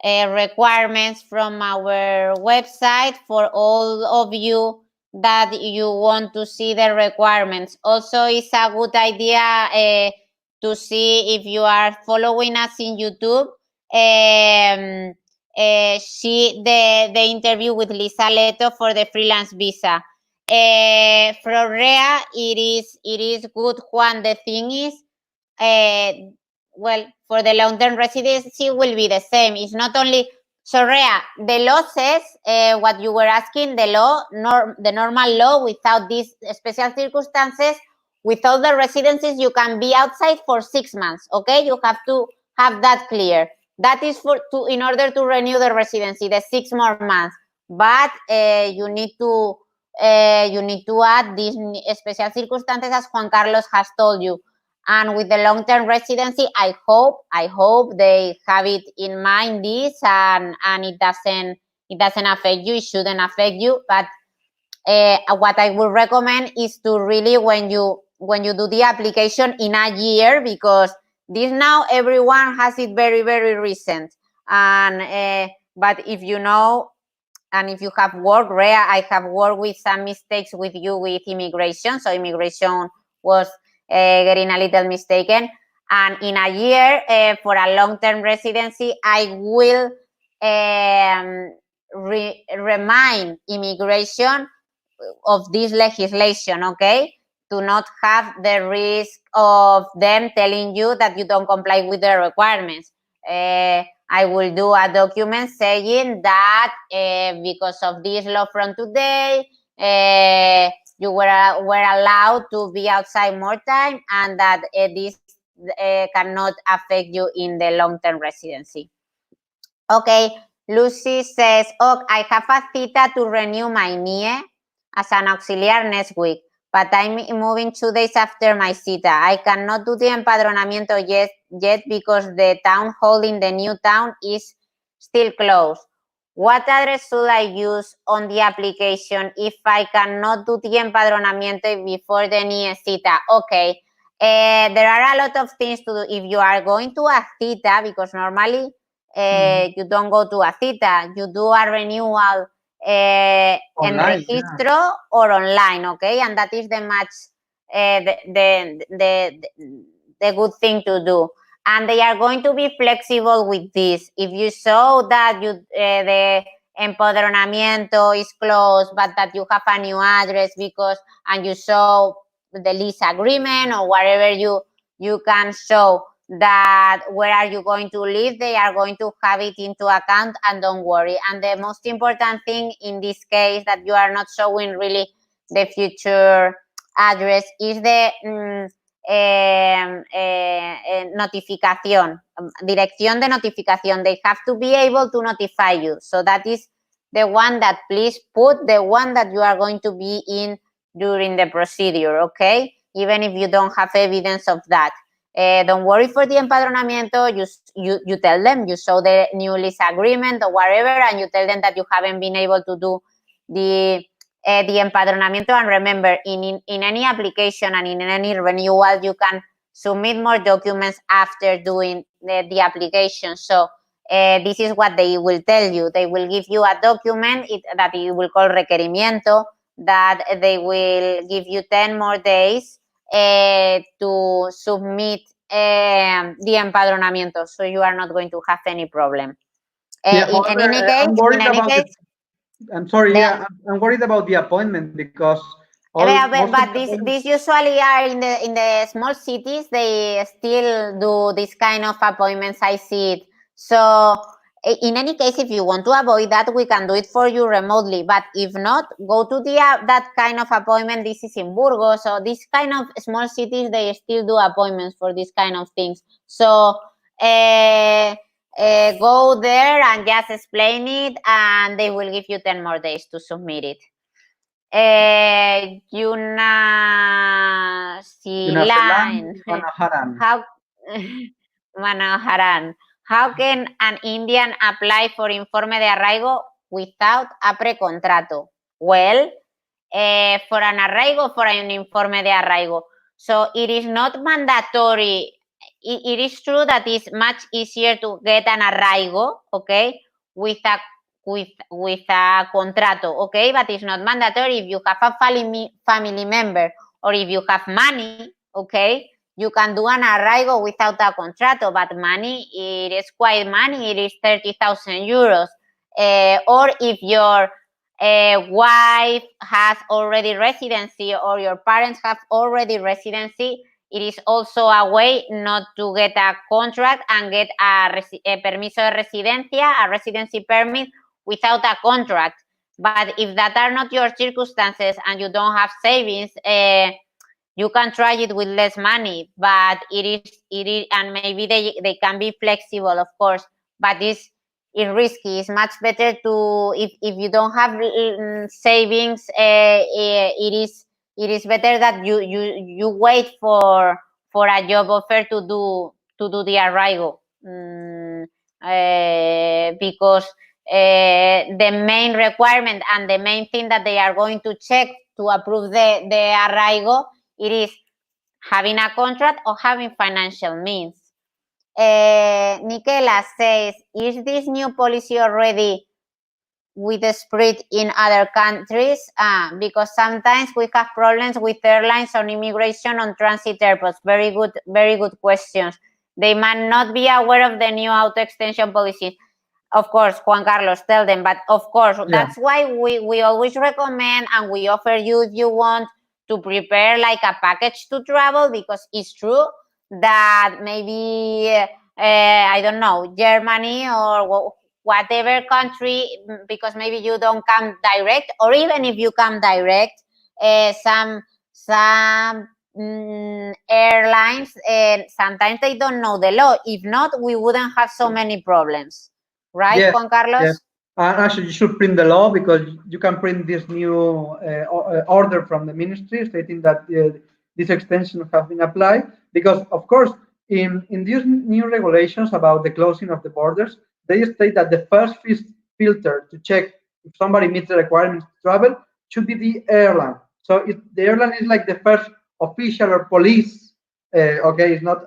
[SPEAKER 1] requirements from our website for all of you that you want to see the requirements. Also, it's a good idea to see if you are following us in YouTube. The interview with Lisa Leto for the freelance visa. For Rea, it is good, Juan. The thing is, well, for the long-term residency will be the same. It's not only, so Rea, the law says what you were asking, the normal law without these special circumstances, with all the residencies, you can be outside for 6 months, okay? You have to have that clear. That is in order to renew the residency, the 6 more months. But you need to add these special circumstances as Juan Carlos has told you. And with the long-term residency, I hope they have it in mind this, and it doesn't affect you. It shouldn't affect you. But what I would recommend is to really, when you do the application in a year, because this now everyone has it very, very recent. And but if you know, and if you have worked, Rea, I have worked with some mistakes with you with immigration. So immigration was getting a little mistaken. And in a year, for a long-term residency, I will remind immigration of this legislation, okay? To not have the risk of them telling you that you don't comply with the requirements. I will do a document saying that because of this law from today, you were allowed to be outside more time, and that this cannot affect you in the long-term residency. Okay, Lucy says, oh, I have a cita to renew my NIE as an auxiliar next week, but I'm moving 2 days after my cita. I cannot do the empadronamiento yet because the town hall in the new town is still closed. What address should I use on the application if I cannot do the empadronamiento before the NIE cita? Okay, there are a lot of things to do. If you are going to a cita, because normally you don't go to a cita, you do a renewal en registro or online, okay? And that is the good thing to do. And they are going to be flexible with this. If you show that the empadronamiento is closed, but that you have a new address and you show the lease agreement or whatever you can show that where are you going to live, they are going to have it into account, and don't worry. And the most important thing in this case that you are not showing really the future address is the notificación, dirección de notificación. They have to be able to notify you. So that is the one that, please put the one that you are going to be in during the procedure, okay? Even if you don't have evidence of that. Don't worry for the empadronamiento. You tell them, you show the new lease agreement or whatever, and you tell them that you haven't been able to do the empadronamiento. And remember, in any application and in any renewal, you can submit more documents after doing the application. So this is what they will tell you. They will give you a document that you will call requerimiento, that they will give you 10 more days to submit the empadronamiento, so you are not going to have any problem. In any case,
[SPEAKER 2] I'm sorry, I'm worried about the appointment because
[SPEAKER 1] but these usually are in the small cities. They still do this kind of appointments. I see it. So in any case, if you want to avoid that, we can do it for you remotely. But if not, go to that kind of appointment. This is in Burgos. So this kind of small cities, they still do appointments for this kind of things. So go there and just explain it, and they will give you 10 more days to submit it. Yuna Silan. Manoharan. How can an Indian apply for informe de arraigo without a precontrato? Well, for an arraigo, for an informe de arraigo. So it is not mandatory. It is true that it's much easier to get an arraigo, okay, with a contrato, okay, but it's not mandatory. If you have a family member or if you have money, okay, you can do an arraigo without a contrato, but money, it is quite money, it is 30,000 euros. Or if your wife has already residency or your parents have already residency, it is also a way not to get a contract and get a permiso de residencia, a residency permit without a contract. But if that are not your circumstances and you don't have savings, you can try it with less money, but it is, and maybe they can be flexible, of course, but it's risky. It's much better to, if you don't have savings, it is better that you wait for a job offer to do the arraigo, because the main requirement and the main thing that they are going to check to approve the arraigo, it is having a contract or having financial means. Nikela says, is this new policy already with the spread in other countries? Because sometimes we have problems with airlines on immigration on transit airports. Very good questions. They might not be aware of the new auto extension policy. Of course, Juan Carlos, tell them. But of course, that's why we always recommend and we offer you, if you want, to prepare like a package to travel, because it's true that maybe, I don't know, Germany or whatever country, because maybe you don't come direct, or even if you come direct, some airlines, sometimes they don't know the law. If not, we wouldn't have so many problems. Right, Juan Carlos?
[SPEAKER 2] Yes. Actually, you should print the law, because you can print this new order from the ministry stating that this extension has been applied. Because, of course, in these new regulations about the closing of the borders, they state that the first filter to check if somebody meets the requirements to travel should be the airline. So the airline is like the first official or police. Okay, it's not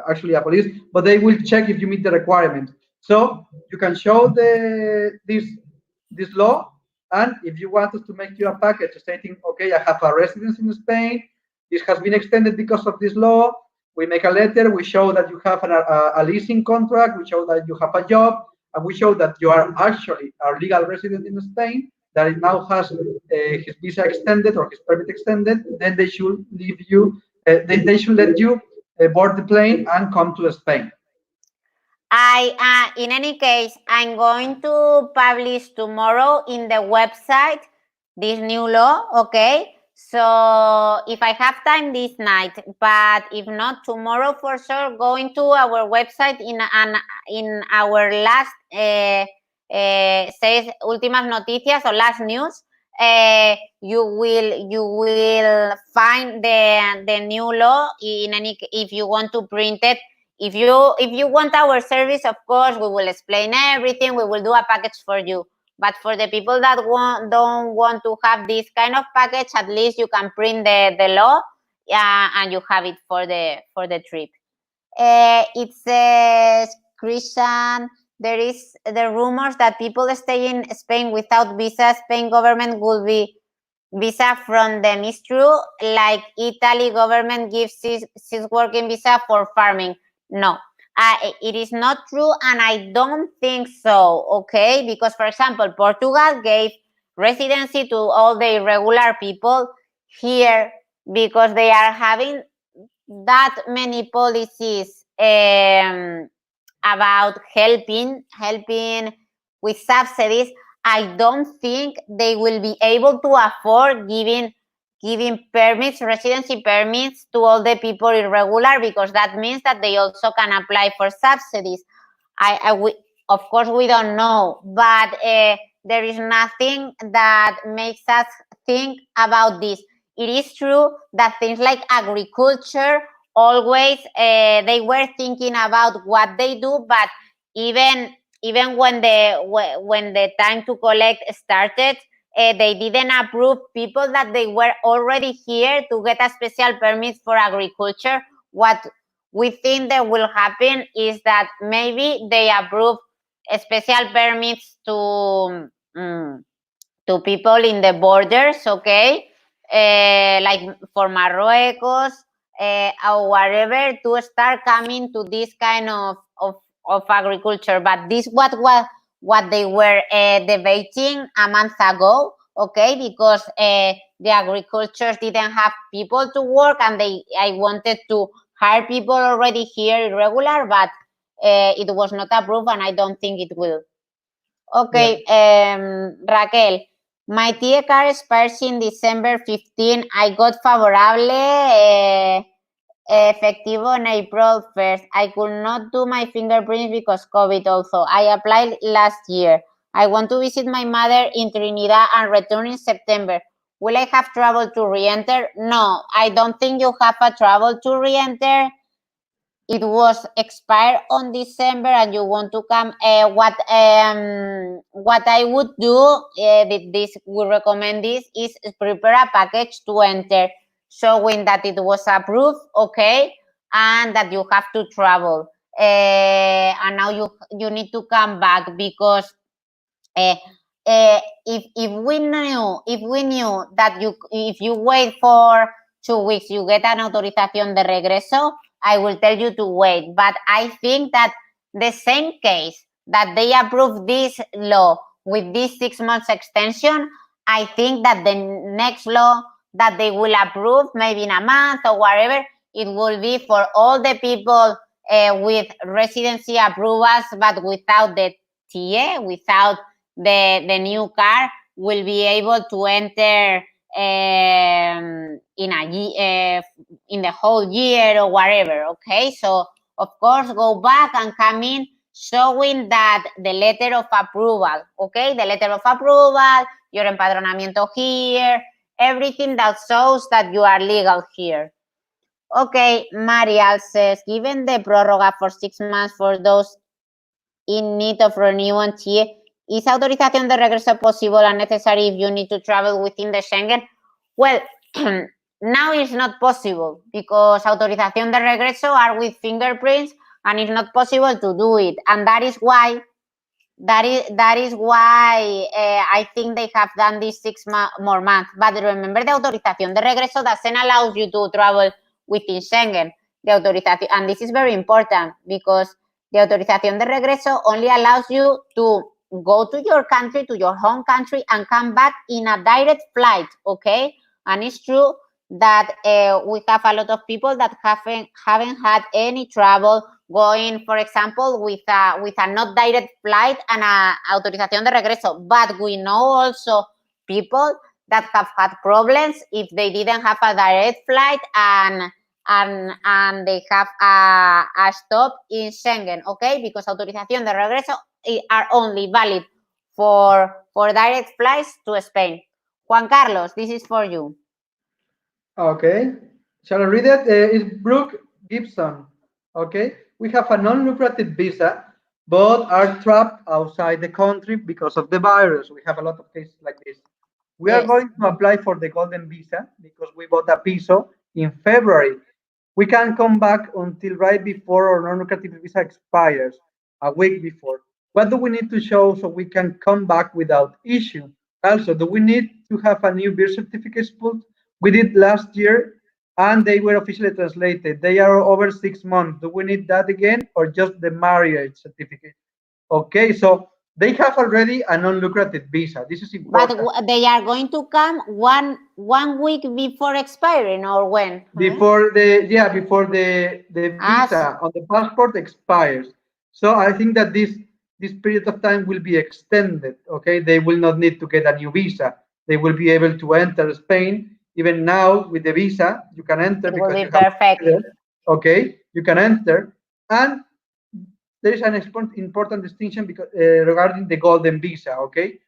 [SPEAKER 2] actually a police, but they will check if you meet the requirements. So you can show this law, and if you want us to make you a package stating, okay, I have a residence in Spain, this has been extended because of this law, we make a letter, we show that you have a leasing contract, we show that you have a job, and we show that you are actually a legal resident in Spain, that it now has his visa extended or his permit extended, then they should leave you, they should let you board the plane and come to Spain.
[SPEAKER 1] In any case, I'm going to publish tomorrow in the website this new law, okay? So if I have time this night, but if not tomorrow for sure, going to our website in our last says últimas noticias or last news, you will find the new law in any, if you want to print it. If you want our service, of course, we will explain everything. We will do a package for you. But for the people that don't want to have this kind of package, at least you can print the law, and you have it for the trip. It says, Christian, there is the rumors that people stay in Spain without visa. Spain government will be visa from them. Is true? Like Italy government gives this working visa for farming. No, it is not true, and I don't think so. Okay, because for example, Portugal gave residency to all the irregular people here because they are having that many policies about helping with subsidies. I don't think they will be able to afford giving permits, residency permits, to all the people irregular, because that means that they also can apply for subsidies. Of course, we don't know, but there is nothing that makes us think about this. It is true that things like agriculture, always they were thinking about what they do, but even when the time to collect started, they didn't approve people that they were already here to get a special permit for agriculture. What we think that will happen is that maybe they approve special permits to people in the borders, okay, like for Marruecos or wherever, to start coming to this kind of agriculture. But this what they were debating a month ago, okay, because the agricultures didn't have people to work, and I wanted to hire people already here irregular, but it was not approved, and I don't think it will. Okay, Raquel, my TIE card expires in December 15. I got favorable efectivo on April 1st. I could not do my fingerprints because COVID also. I applied last year. I want to visit my mother in Trinidad and return in September. Will I have travel to re-enter? No, I don't think you have a travel to re-enter. It was expired on December and you want to come. What I would do, this we recommend this, is prepare a package to enter, showing that it was approved, okay, and that you have to travel. And now you need to come back, because if we knew that if you wait for 2 weeks you get an autorización de regreso, I will tell you to wait. But I think that the same case that they approve this law with this 6 months extension, I think that the next law that they will approve, maybe in a month or whatever, it will be for all the people with residency approvals, but without the TIE, without the new car, will be able to enter in the whole year or whatever. Okay, so of course go back and come in showing that the letter of approval, okay, the letter of approval, your empadronamiento here, everything that shows that you are legal here. Okay, Marial says, given the prórroga for 6 months for those in need of renewal TIE, is autorización de regreso possible and necessary if you need to travel within the Schengen? Well, now it's not possible, because autorización de regreso are with fingerprints, and it's not possible to do it. And that is why I think they have done this 6 more months. But remember, the autorización de regreso doesn't allow you to travel within Schengen. The autorización, and this is very important, because the autorización de regreso only allows you to go to your country, to your home country, and come back in a direct flight, okay? And it's true that we have a lot of people that haven't had any trouble going, for example, with a not direct flight and a autorización de regreso. But we know also people that have had problems if they didn't have a direct flight and they have a stop in Schengen, okay? Because autorización de regreso are only valid for direct flights to Spain. Juan Carlos, this is for you.
[SPEAKER 2] Okay. Shall I read it? It's Brooke Gibson. Okay. We have a non-lucrative visa, but are trapped outside the country because of the virus. We have a lot of cases like this. We are
[SPEAKER 1] Yes.
[SPEAKER 2] going to apply for the golden visa because we bought a piso in February. We can come back until right before our non-lucrative visa expires, a week before. What do we need to show so we can come back without issue? Also, do we need to have a new birth certificate put? We did last year and they were officially translated. They are over 6 months. Do we need that again or just the marriage certificate? Okay, so they have already a non-lucrative visa. This is
[SPEAKER 1] But
[SPEAKER 2] important.
[SPEAKER 1] they are going to come one week before expiring, or when?
[SPEAKER 2] Before the visa on the passport expires. So I think that this period of time will be extended. Okay, they will not need to get a new visa. They will be able to enter Spain. Even now with the visa, you can enter
[SPEAKER 1] It will
[SPEAKER 2] because
[SPEAKER 1] be
[SPEAKER 2] you have
[SPEAKER 1] perfect.
[SPEAKER 2] okay, you can enter, and there is an important distinction because regarding the golden visa. Okay,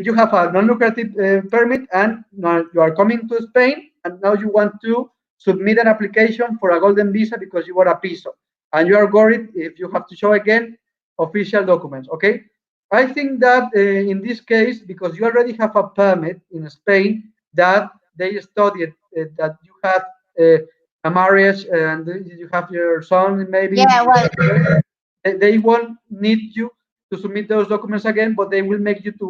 [SPEAKER 2] you have a non-lucrative permit and now you are coming to Spain and now you want to submit an application for a golden visa because you want a piso and you are worried if you have to show again official documents. Okay, I think that in this case, because you already have a permit in Spain that they studied that you have a marriage and you have your son maybe,
[SPEAKER 1] Yeah, well,
[SPEAKER 2] they won't need you to submit those documents again, but they will make you to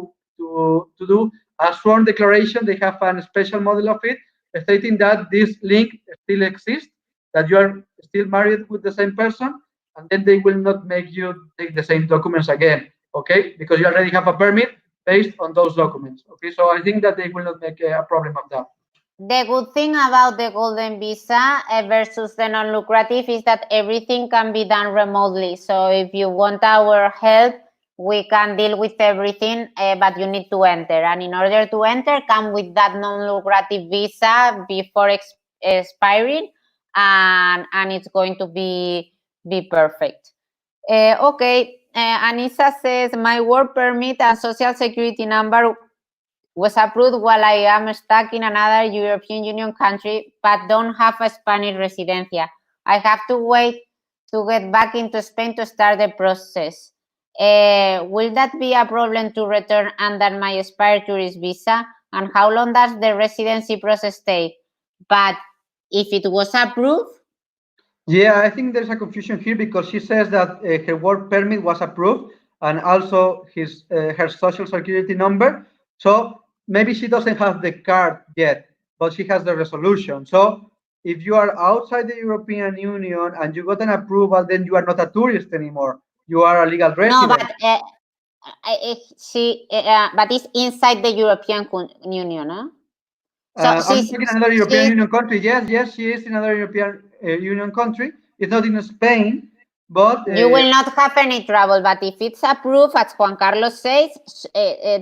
[SPEAKER 2] do a sworn declaration. They have a special model of it, stating that this link still exists, that you are still married with the same person, and then they will not make you take the same documents again, okay? Because you already have a permit based on those documents, okay? So I think that they will not make a problem of that.
[SPEAKER 1] the good thing about the golden visa versus the non-lucrative is that everything can be done remotely. So if you want our help, we can deal with everything, but you need to enter. And in order to enter, come with that non-lucrative visa before expiring, and it's going to be perfect. Okay, Anissa says, my work permit and social security number was approved while I am stuck in another European Union country, but don't have a Spanish residencia. I have to wait to get back into Spain to start the process. Will that be a problem to return under my expired tourist visa? And how long does the residency process take? But if it was approved,
[SPEAKER 2] Yeah, I think there's a confusion here because she says that her work permit was approved and also her social security number. So maybe she doesn't have the card yet, but she has the resolution. So if you are outside the European Union and you got an approval, then you are not a tourist anymore. You are a legal
[SPEAKER 1] no,
[SPEAKER 2] resident.
[SPEAKER 1] but it's inside the European Union, huh? So
[SPEAKER 2] I'm talking another European
[SPEAKER 1] she's
[SPEAKER 2] Union country. Yes, she is in another European Union country. It's not in Spain, but
[SPEAKER 1] you will not have any trouble, but if it's approved, as Juan Carlos says,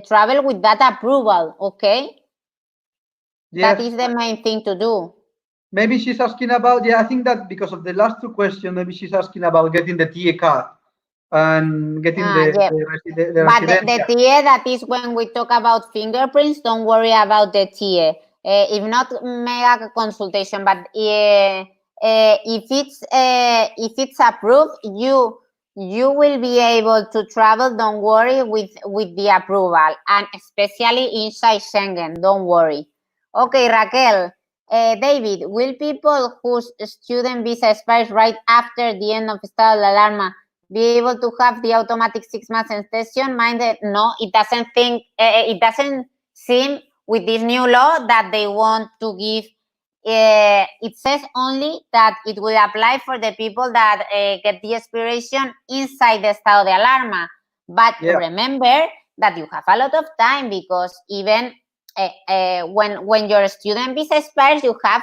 [SPEAKER 1] travel with that approval, okay? That
[SPEAKER 2] yes,
[SPEAKER 1] is the main thing to do.
[SPEAKER 2] maybe she's asking about, yeah, I think that because of the last two questions, maybe she's asking about getting the TA card and getting
[SPEAKER 1] Yeah.
[SPEAKER 2] the
[SPEAKER 1] But the
[SPEAKER 2] residencia.
[SPEAKER 1] TIE, that is when we talk about fingerprints, don't worry about the TIE. If not, make a consultation. But if it's approved, you will be able to travel. Don't worry with the approval, and especially inside Schengen. Don't worry. Okay, Raquel. David, will people whose student visa expires right after the end of estado de alarma be able to have the automatic 6 months extension? Minded, no, it doesn't think it doesn't seem with this new law that they want to give. It says only that it will apply for the people that get the expiration inside the estado de alarma. But remember that you have a lot of time, because even when your student visa expires, you have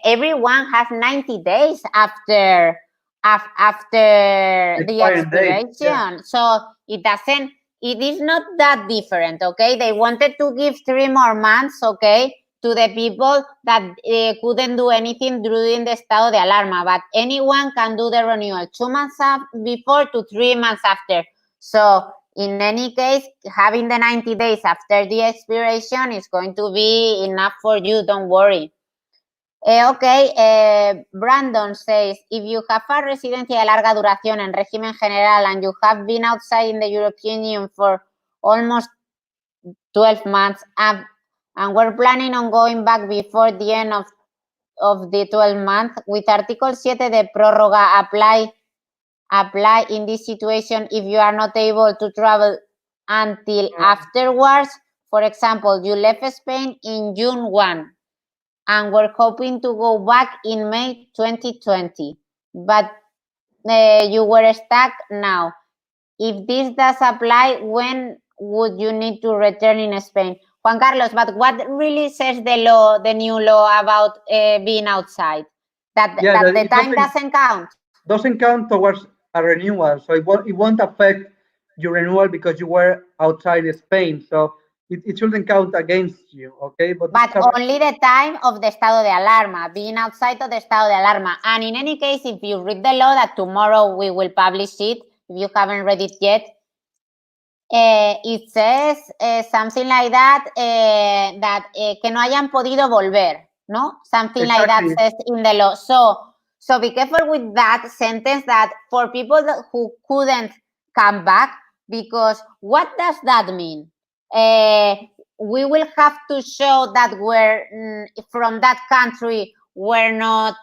[SPEAKER 1] everyone has 90 days after the expiration. So it is not that different, okay? They wanted to give 3 more months, okay, to the people that couldn't do anything during the estado de alarma, but anyone can do the renewal 2 months before to 3 months after. So In any case, having the 90 days after the expiration is going to be enough for you, don't worry. Brandon says, if you have a residencia de larga duración en régimen general and you have been outside in the European Union for almost 12 months and we're planning on going back before the end of the 12 months, with Article 7 de prórroga apply in this situation if you are not able to travel until afterwards. For example, you left Spain in June 1 and we're hoping to go back in May 2020, but you were stuck now. If this does apply, when would you need to return in Spain? Juan Carlos, but what really says the new law about being outside? That the time doesn't count?
[SPEAKER 2] Doesn't count towards a renewal, so it won't affect your renewal because you were outside Spain, so it shouldn't count against you, okay?
[SPEAKER 1] But only the time of the estado de alarma, being outside of the estado de alarma. And in any case, if you read the law, that tomorrow we will publish it, if you haven't read it yet, it says something like that, que no hayan podido volver, no? Something like that says in the law. So be careful with that sentence, that for people who couldn't come back, because what does that mean? We will have to show that we're from that country were not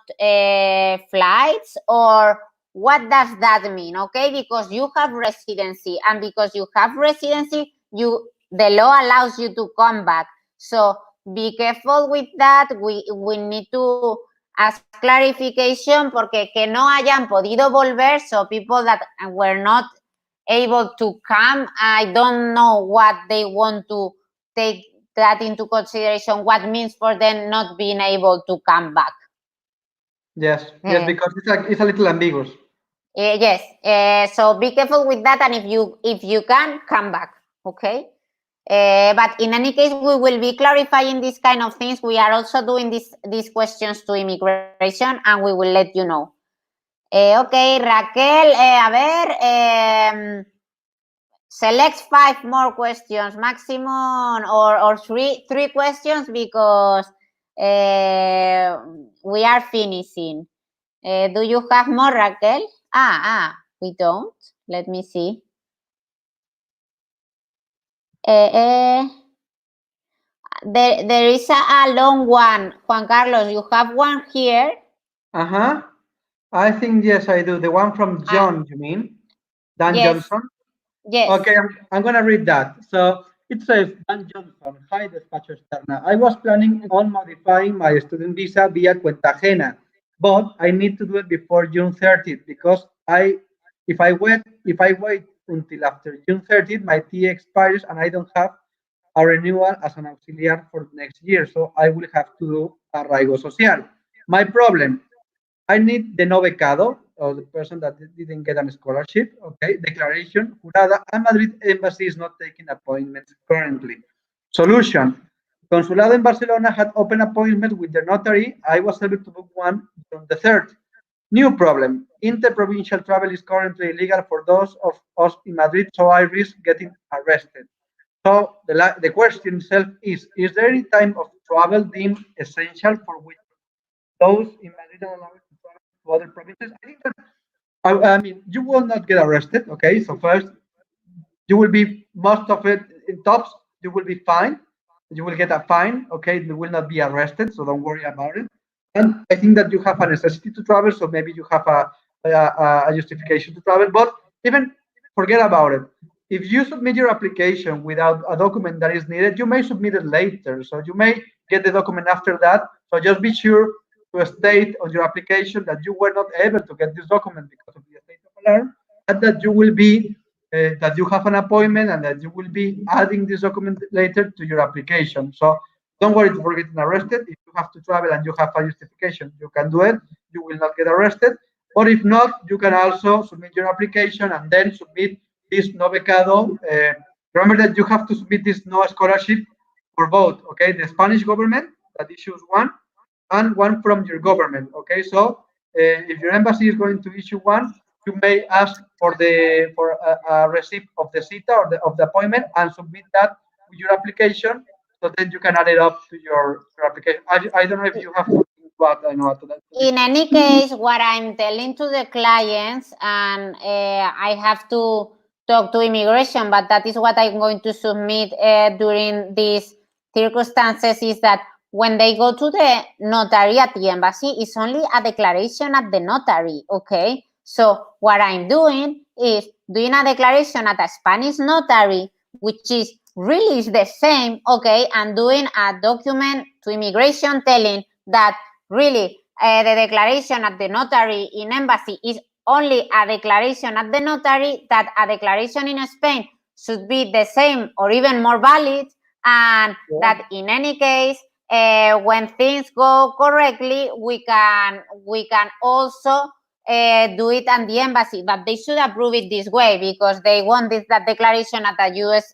[SPEAKER 1] flights, or what does that mean? Okay, because you have residency, and because you have residency, the law allows you to come back. So be careful with that. We need to ask clarification, porque que no hayan podido volver, so people that were not able to come, I don't know what they want to take that into consideration, what means for them not being able to come back.
[SPEAKER 2] Yes, because it's a little ambiguous.
[SPEAKER 1] Yes, so be careful with that, and if you can, come back, okay? But in any case, we will be clarifying these kind of things. We are also doing these questions to immigration, and we will let you know. Okay, Raquel, a ver, select 5 more questions, maximum, or three questions, because we are finishing. Do you have more, Raquel? We don't. Let me see. There is a long one. Juan Carlos, you have one here?
[SPEAKER 2] I think, yes, I do. The one from John, you mean? Dan Johnson?
[SPEAKER 1] Yes.
[SPEAKER 2] Okay, I'm going to read that. So it says, Dan Johnson, hi, Despacho Externa. I was planning on modifying my student visa via Cuenta Ajena, but I need to do it before June 30th, because if I wait until after June 30th, my TA expires and I don't have a renewal as an auxiliar for next year. So I will have to do arraigo social. My problem, I need the no becado, or the person that didn't get a scholarship, okay, declaration, jurada, and Madrid Embassy is not taking appointments currently. Solution, Consulado in Barcelona had open appointment with the notary. I was able to book one on the 3rd. New problem, interprovincial travel is currently illegal for those of us in Madrid, so I risk getting arrested. So the question itself is there any time of travel deemed essential for which those in Madrid are allowed to travel to other provinces? I think that, I mean, you will not get arrested, okay? So first, you will be, most of it, in tops, you will be fine. You will get a fine, okay? You will not be arrested, so don't worry about it. And I think that you have a necessity to travel, so maybe you have a justification to travel, but even forget about it. If you submit your application without a document that is needed, you may submit it later. So you may get the document after that. So just be sure to state on your application that you were not able to get this document because of the state of alarm, and that you will be that you have an appointment and that you will be adding this document later to your application. So don't worry for getting arrested. If you have to travel and you have a justification, you can do it. You will not get arrested. Or if not, you can also submit your application and then submit this no becado. Remember that you have to submit this no scholarship for both, okay? The Spanish government that issues one, and one from your government, okay? So if your embassy is going to issue one, you may ask for a receipt of the cita or of the appointment and submit that with your application. So then you can add it up to your application. I don't know if you have something to add, I know, to that. To this.
[SPEAKER 1] In any case, what I'm telling to the clients, and I have to talk to immigration, but that is what I'm going to submit during these circumstances, is that when they go to the notary at the embassy, it's only a declaration at the notary, okay? So what I'm doing is doing a declaration at a Spanish notary, which is really is the same, okay, and doing a document to immigration telling that really the declaration at the notary in embassy is only a declaration at the notary, that a declaration in Spain should be the same or even more valid, and that in any case, when things go correctly, we can also do it at the embassy, but they should approve it this way because they want that declaration at a U.S.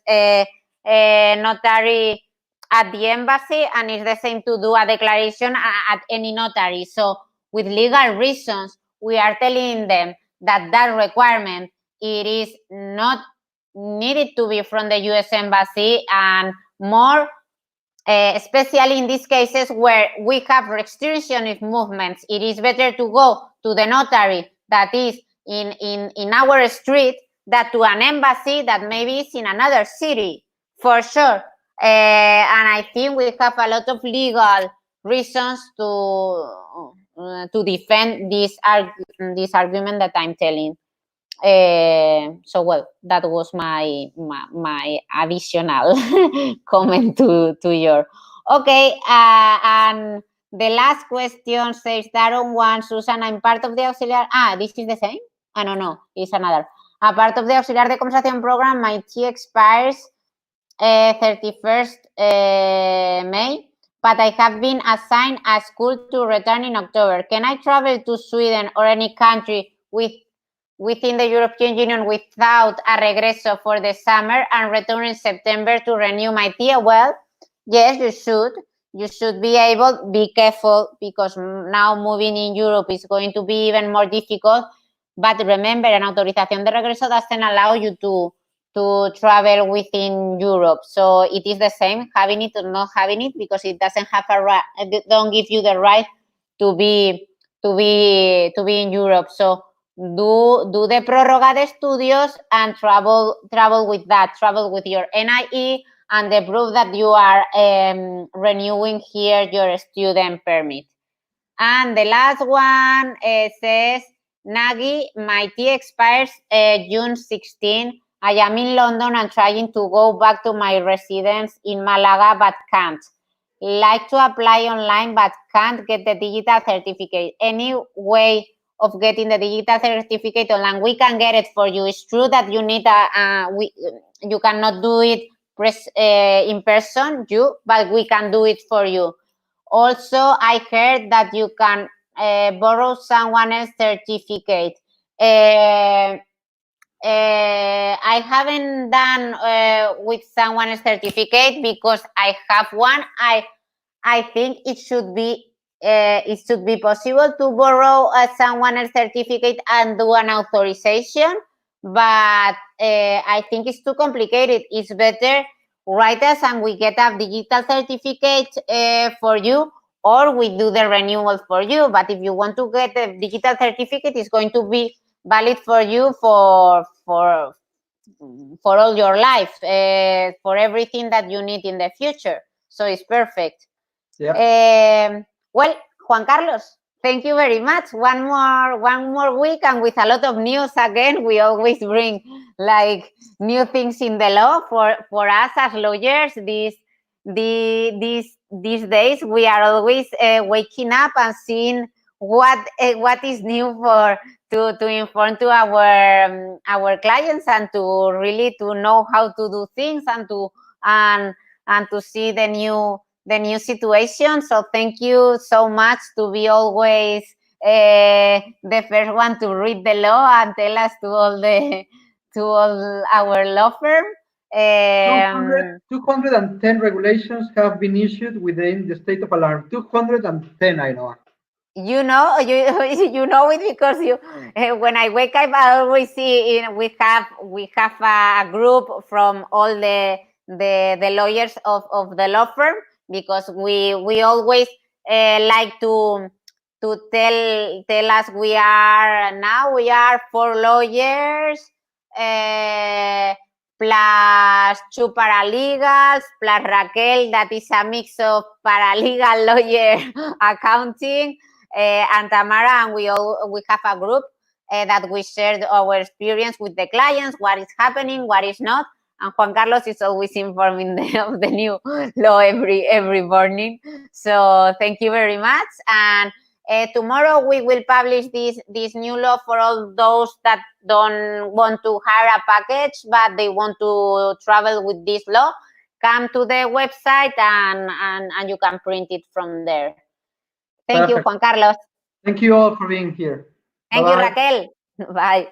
[SPEAKER 1] Notary at the embassy, and it's the same to do a declaration at any notary. So with legal reasons, we are telling them that that requirement, it is not needed to be from the U.S. embassy, and more especially in these cases where we have restriction of movements, it is better to go to the notary that is in our street than to an embassy that maybe is in another city, for sure. And I think we have a lot of legal reasons to defend this argument that I'm telling. So well, that was my additional comment to your. Okay, and the last question says that on one, Susan, I'm part of the auxiliar. This is the same? I don't know, it's another. A part of the auxiliar de conversación program, my T expires 31st May, but I have been assigned a school to return in October. Can I travel to Sweden or any country within the European Union without a regreso for the summer and return in September to renew my TIA? Well, yes, you should. You should be able, be careful, because now moving in Europe is going to be even more difficult. But remember, an autorización de regreso doesn't allow you to travel within Europe. So it is the same, having it or not having it, because it doesn't have a right, don't give you the right to be in Europe. So do the prórroga de estudios and travel with that. Travel with your NIE and the proof that you are renewing here your student permit. And the last one says, Nagi, my T expires June 16. I am in London and trying to go back to my residence in Malaga, but can't. Like to apply online, but can't get the digital certificate. Any way of getting the digital certificate online? We can get it for you. It's true that you need you cannot do it in person, but we can do it for you. Also, I heard that you can borrow someone else's certificate. I haven't done with someone's certificate because I have one. I think it should be possible to borrow someone's certificate and do an authorization, but I think it's too complicated. It's better write us and we get a digital certificate for you, or we do the renewal for you. But if you want to get the digital certificate, it's going to be valid for you for all your life, for everything that you need in the future. So it's perfect.
[SPEAKER 2] Yeah.
[SPEAKER 1] Well, Juan Carlos, thank you very much. One more week, and with a lot of news again. We always bring like new things in the law for us as lawyers. These days, we are always waking up and seeing what is new to inform to our clients, and to really to know how to do things, and to see the new situation. So thank you so much to be always the first one to read the law and tell us to all our law firm.
[SPEAKER 2] 210 regulations have been issued within the state of alarm. 210, I know.
[SPEAKER 1] you know, you know it because you when I wake up, I always see we have a group from all the lawyers of the law firm, because we always like to tell us we are 4 lawyers, plus 2 paralegals, plus Raquel, that is a mix of paralegal, lawyer, accounting, and Tamara, and we have a group that we shared our experience with the clients, what is happening, what is not. And Juan Carlos is always informing of the new law every morning. So thank you very much. And tomorrow we will publish this new law for all those that don't want to hire a package, but they want to travel with this law. Come to the website and you can print it from there. Thank you,
[SPEAKER 2] Perfect.
[SPEAKER 1] Juan Carlos.
[SPEAKER 2] Thank you all for being here.
[SPEAKER 1] Thank you,
[SPEAKER 2] Bye-bye.
[SPEAKER 1] Raquel. Bye.